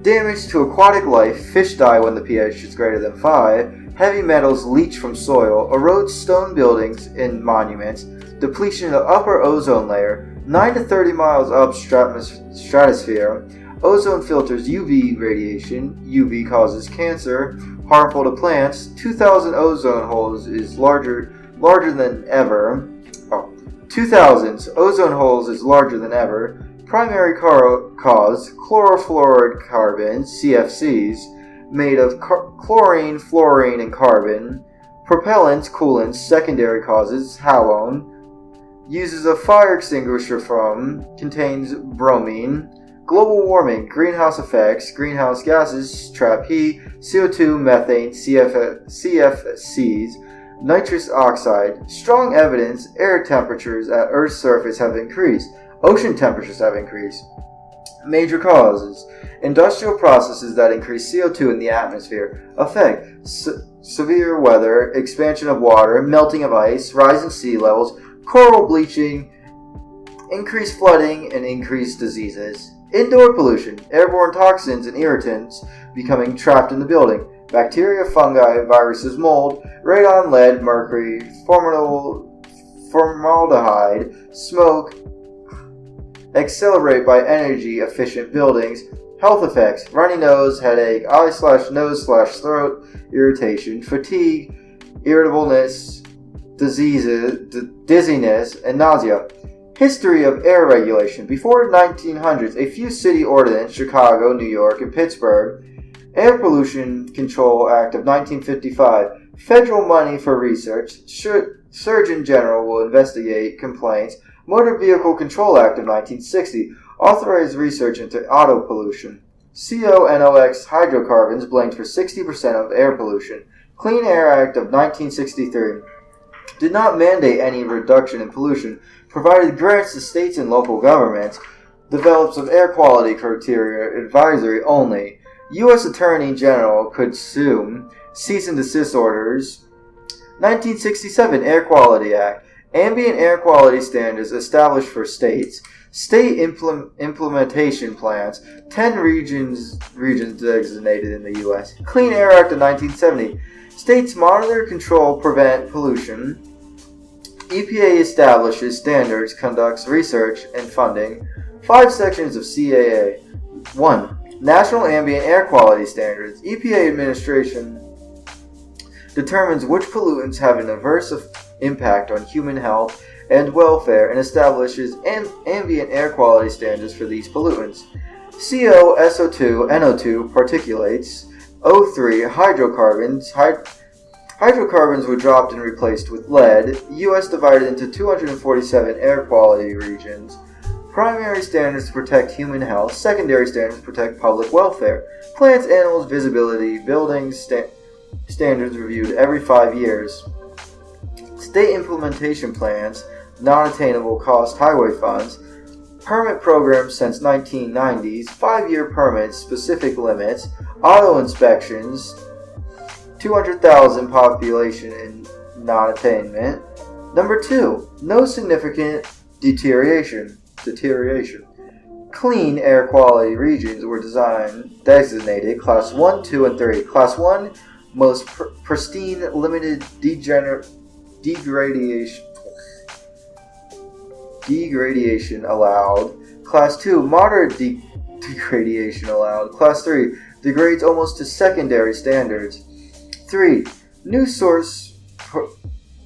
Damage to aquatic life: fish die when the pH is greater than 5. Heavy metals leach from soil, erodes stone buildings and monuments, depletion of upper ozone layer, 9 to 30 miles up stratosphere. Ozone filters UV radiation. UV causes cancer, harmful to plants. 2,000 ozone holes is larger than ever. 2000's ozone holes is larger than ever. Primary cause: chlorofluorocarbons, CFCs, made of chlorine, fluorine, and carbon. Propellants, coolants. Secondary causes: halone. Uses a fire extinguisher contains bromine. Global warming: greenhouse effects, greenhouse gases trap heat, CO2, methane, CFCs, nitrous oxide. Strong evidence: air temperatures at Earth's surface have increased. Ocean temperatures have increased. Major causes: industrial processes that increase CO2 in the atmosphere. Effect: severe weather, expansion of water, melting of ice, rise in sea levels, coral bleaching, increased flooding, and increased diseases. Indoor pollution: airborne toxins and irritants becoming trapped in the building. Bacteria, fungi, viruses, mold, radon, lead, mercury, formaldehyde, smoke. Accelerate by energy-efficient buildings. Health effects: runny nose, headache, eye/nose/throat irritation, fatigue, irritableness, dizziness, and nausea. History of air regulation: before 1900s, a few city ordinances, Chicago, New York, and Pittsburgh. Air Pollution Control Act of 1955. Federal money for research. Surgeon General will investigate complaints. Motor Vehicle Control Act of 1960. Authorized research into auto pollution. CO, NOx, hydrocarbons blamed for 60% of air pollution. Clean Air Act of 1963. Did not mandate any reduction in pollution, provided grants to states and local governments. Develops of air quality criteria advisory only. U.S. Attorney General could sue. Cease and desist orders. 1967 Air Quality Act. Ambient air quality standards established for states. State implementation plans. 10 regions designated in the U.S. Clean Air Act of 1970. States monitor, control, prevent pollution. EPA establishes standards, conducts research and funding. 5 sections of CAA. 1. National Ambient Air Quality Standards. EPA administration determines which pollutants have an adverse impact on human health and welfare and establishes ambient air quality standards for these pollutants. CO, SO2, NO2, particulates. O3, hydrocarbons. Hydrocarbons were dropped and replaced with lead. U.S. divided into 247 air quality regions. Primary standards protect human health. Secondary standards protect public welfare. Plants, animals, visibility, buildings, standards reviewed every 5 years. State implementation plans, non-attainable cost highway funds, permit programs since 1990s, 5-year permits, specific limits, auto inspections, 200,000 population in non-attainment. Number 2, no significant deterioration. Clean air quality regions were designated Class 1, 2, and 3. Class 1, most pristine, limited degradation allowed. Class 2, moderate degradation allowed. Class 3, degrades almost to secondary standards. 3, new source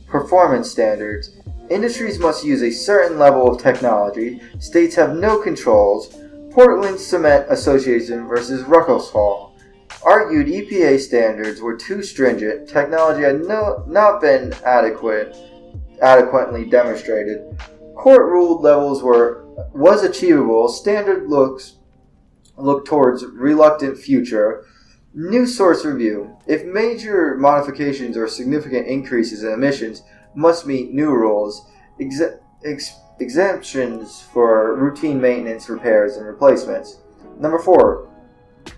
performance standards. Industries must use a certain level of technology. States have no controls. Portland Cement Association versus Ruckelshaus argued EPA standards were too stringent. Technology had not been adequately demonstrated. Court ruled levels was achievable. Standard look towards reluctant future. New source review. If major modifications or significant increases in emissions must meet new rules. Exemptions for routine maintenance, repairs, and replacements. Number 4.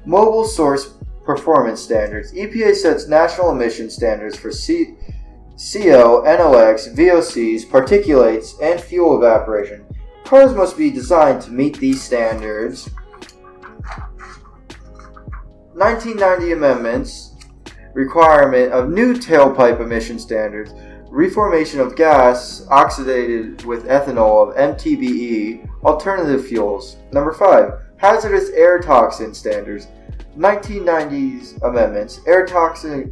Mobile source performance standards. EPA sets national emission standards for CO, NOx, VOCs, particulates, and fuel evaporation. Cars must be designed to meet these standards. 1990 amendments. Requirement of new tailpipe emission standards. Reformation of gas oxidated with ethanol of MTBE, alternative fuels. Number 5. Hazardous air toxin standards. 1990s amendments. Air toxic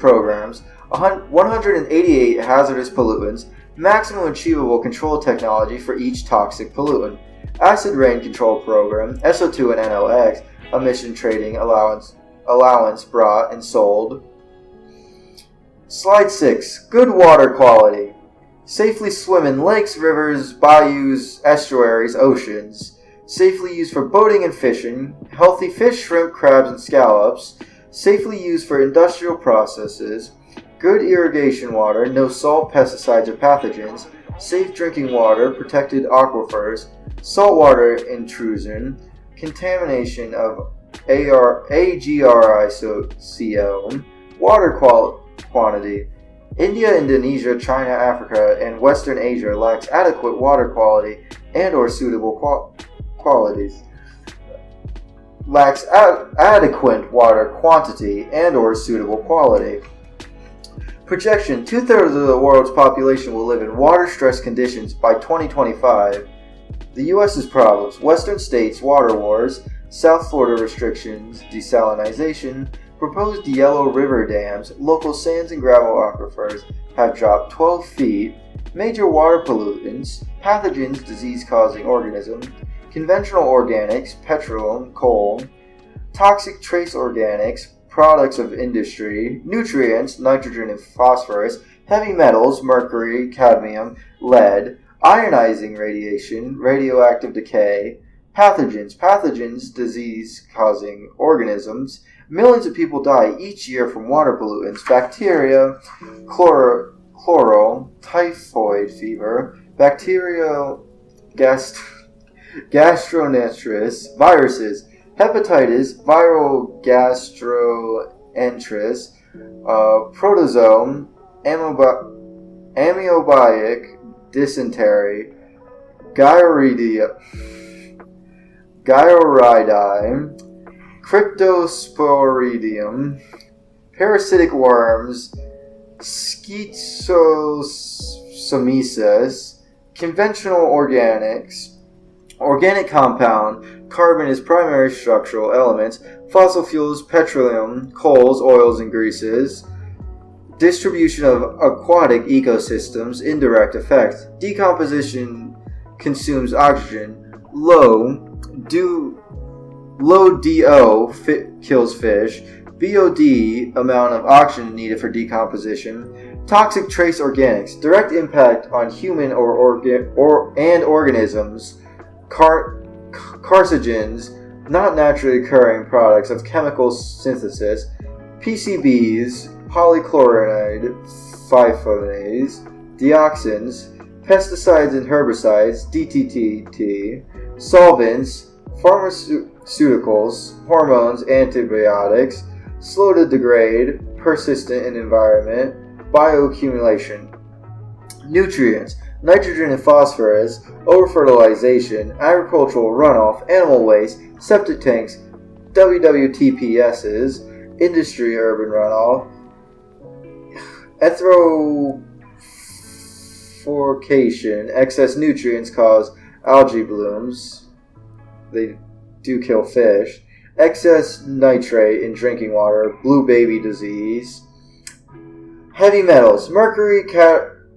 programs. 188 hazardous pollutants. Maximum achievable control technology for each toxic pollutant. Acid rain control program. SO2 and NOx. Emission trading allowance brought and sold. Slide 6. Good water quality. Safely swim in lakes, rivers, bayous, estuaries, oceans. Safely used for boating and fishing. Healthy fish, shrimp, crabs, and scallops. Safely used for industrial processes. Good irrigation water. No salt, pesticides, or pathogens. Safe drinking water. Protected aquifers. Saltwater intrusion. Contamination of AGRICO. Water quantity. India, Indonesia, China, Africa, and Western Asia lacks adequate water quality and or suitable qualities. Lacks adequate water quantity and or suitable quality. Projection: 2/3 of the world's population will live in water-stressed conditions by 2025. The U.S.'s problems: Western states, water wars, South Florida restrictions, desalinization, proposed Yellow River dams, local sands and gravel aquifers have dropped 12 feet, major water pollutants, pathogens, disease-causing organisms, conventional organics, petroleum, coal, toxic trace organics, products of industry, nutrients, nitrogen and phosphorus, heavy metals, mercury, cadmium, lead, ionizing radiation, radioactive decay, pathogens, disease-causing organisms. Millions of people die each year from water pollutants: bacteria, chloral, typhoid fever, bacterial gastroenteritis, viruses, hepatitis, viral gastroenteritis, protozoan, amoebic dysentery, gyoridae, Cryptosporidium, parasitic worms, schistosomiasis, conventional organics, organic compound, carbon is primary structural elements, fossil fuels, petroleum, coals, oils, and greases, distribution of aquatic ecosystems, indirect effect, decomposition consumes oxygen, low DO kills fish, VOD, amount of oxygen needed for decomposition. Toxic trace organics, direct impact on human and organisms. Carcinogens, not naturally occurring products of chemical synthesis. PCBs, polychloride, phyphonates, dioxins, pesticides and herbicides, DDT, solvents, pharmaceuticals, hormones, antibiotics, slow to degrade, persistent in environment, bioaccumulation. Nutrients, nitrogen and phosphorus, over-fertilization, agricultural runoff, animal waste, septic tanks, WWTPSs, industry urban runoff, eutrophication, excess nutrients cause algae blooms. They do kill fish. Excess nitrate in drinking water, blue baby disease. Heavy metals, mercury,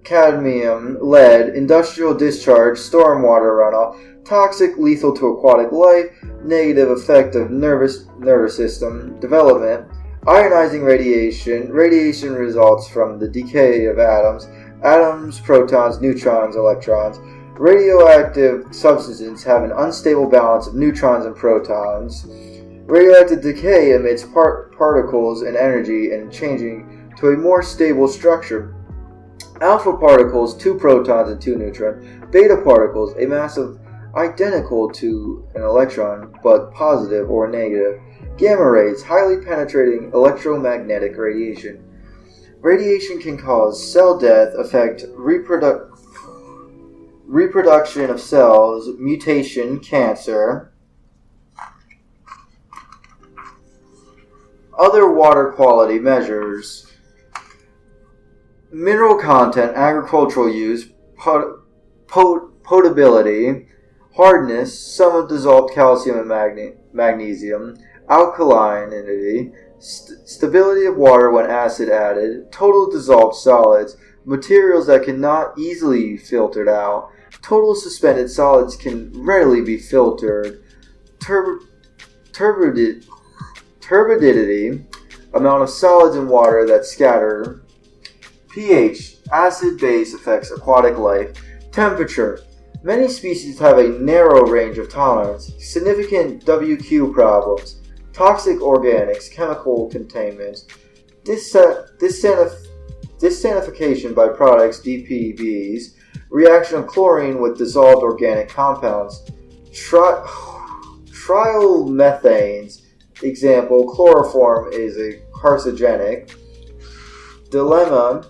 cadmium, lead, industrial discharge, stormwater runoff, toxic, lethal to aquatic life, negative effect of nervous system development, ionizing radiation. Radiation results from the decay of atoms, protons, neutrons, electrons. Radioactive substances have an unstable balance of neutrons and protons. Radioactive decay emits particles and energy and changing to a more stable structure. Alpha particles, 2 protons and 2 neutrons. Beta particles, a mass of identical to an electron but positive or negative. Gamma rays, highly penetrating electromagnetic radiation. Radiation can cause cell death, affect reproduction of cells, mutation, cancer. Other water quality measures. Mineral content, agricultural use, potability, hardness, sum of dissolved calcium and magnesium, alkalinity, stability of water when acid added, total dissolved solids, materials that cannot easily be filtered out, total suspended solids can readily be filtered, turbidity, amount of solids in water that scatter, pH, acid-base affects aquatic life, temperature. Many species have a narrow range of tolerance, significant WQ problems, toxic organics, chemical contaminants, dissanification by products, DPBs, reaction of chlorine with dissolved organic compounds, trialmethanes, example, chloroform is a carcinogenic, dilemma,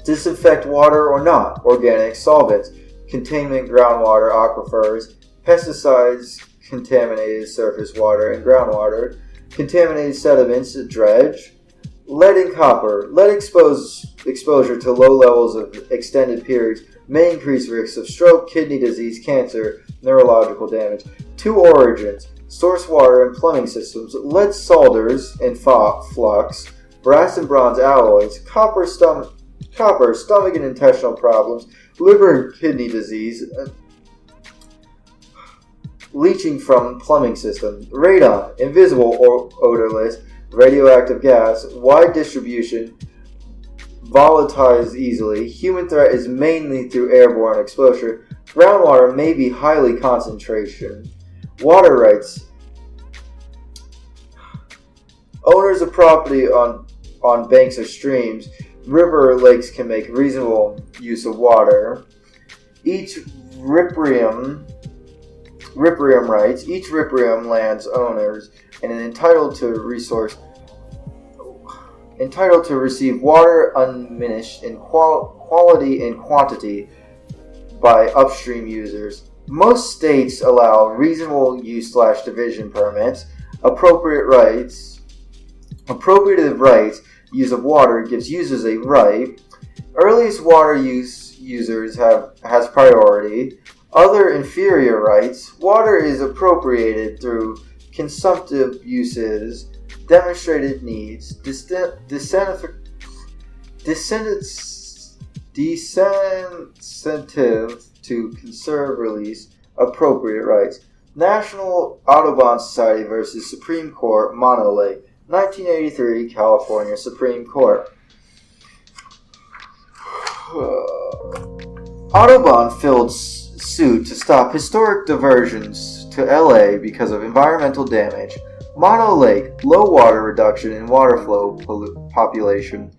disinfect water or not, organic solvents, contaminant groundwater aquifers, pesticides, contaminated surface water and groundwater, contaminated sediments, dredge, lead and copper. Lead exposure to low levels of extended periods may increase risks of stroke, kidney disease, cancer, neurological damage. 2 origins, source water and plumbing systems, lead solders and flux, brass and bronze alloys, copper, stomach and intestinal problems, liver and kidney disease, leaching from plumbing systems, radon, invisible or odorless, radioactive gas, wide distribution, volatilizes easily, human threat is mainly through airborne exposure, groundwater may be highly concentration, water rights, owners of property on banks of streams, river or lakes can make reasonable use of water. Each riparian rights, each riparian land's owners and entitled to receive water undiminished in quality and quantity by upstream users. Most states allow reasonable use/division permits. Appropriative rights use of water gives users a right. Earliest water users has priority. Other inferior rights. Water is appropriated through consumptive uses, demonstrated needs, disincentive to conserve release, appropriate rights. National Audubon Society versus Supreme Court, Monolake, 1983 California Supreme Court. Audubon filed suit to stop historic diversions to LA because of environmental damage. Mono Lake, low water reduction in water flow population.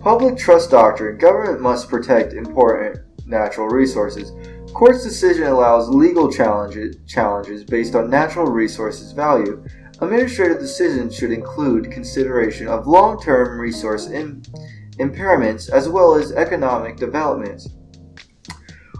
Public trust doctrine, government must protect important natural resources. Court's decision allows legal challenges based on natural resources value. Administrative decisions should include consideration of long-term resource impairments as well as economic developments.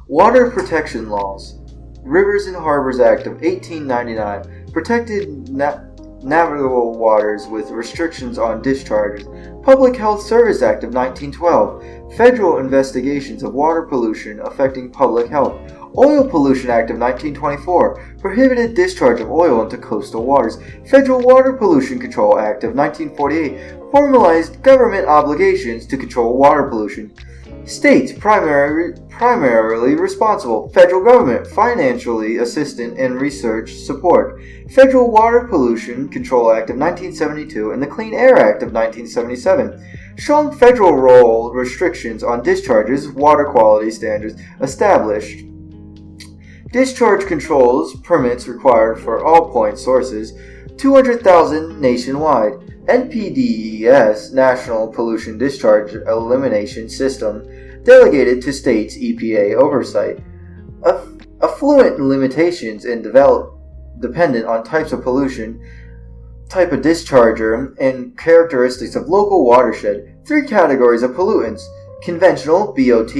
Water protection laws. Rivers and Harbors Act of 1899 protected navigable waters with restrictions on discharges. Public Health Service Act of 1912, federal investigations of water pollution affecting public health. Oil Pollution Act of 1924, prohibited discharge of oil into coastal waters. Federal Water Pollution Control Act of 1948, formalized government obligations to control water pollution. States primarily responsible. Federal government financially assistant and research support. Federal Water Pollution Control Act of 1972 and the Clean Air Act of 1977. Strong federal role restrictions on discharges, water quality standards established. Discharge controls permits required for all point sources. 200,000 nationwide. NPDES, National Pollution Discharge Elimination System, delegated to states' EPA oversight. Affluent limitations and dependent on types of pollution, type of discharger, and characteristics of local watershed. 3 categories of pollutants: conventional, BOT,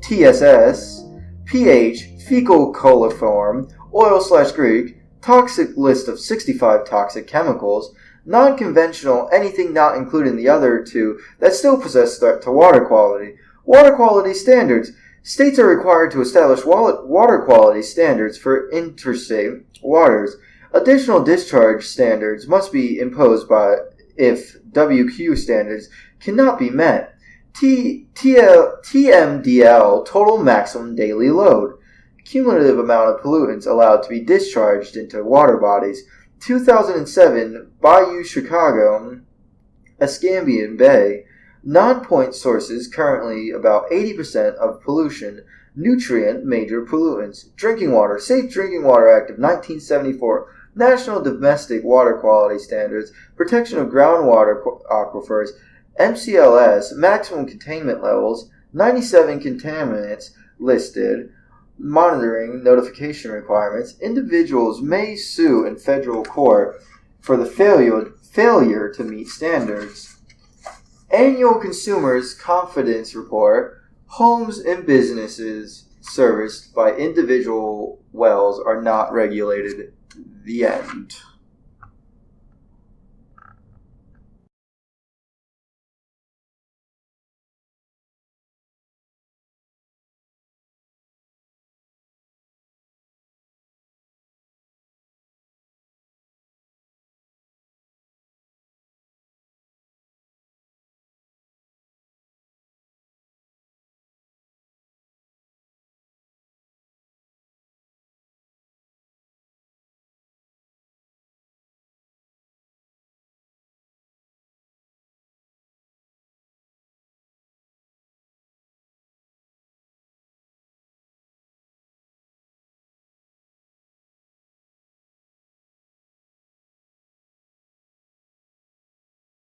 TSS, pH, fecal coliform, oil/Greek, toxic list of 65 toxic chemicals, non-conventional, anything not including the other 2 that still possess threat to water quality. Water quality standards. States are required to establish water quality standards for interstate waters. Additional discharge standards must be imposed if WQ standards cannot be met. TMDL, total maximum daily load. Cumulative amount of pollutants allowed to be discharged into water bodies. 2007, Bayou Chicago, Escambia Bay. Non-point sources currently about 80% of pollution. Nutrient major pollutants. Drinking water. Safe Drinking Water Act of 1974. National Domestic Water Quality Standards. Protection of groundwater aquifers. MCLS. Maximum containment levels. 97 contaminants listed. Monitoring notification requirements. Individuals may sue in federal court for the failure to meet standards. Annual Consumers Confidence Report. Homes and businesses serviced by individual wells are not regulated. The end.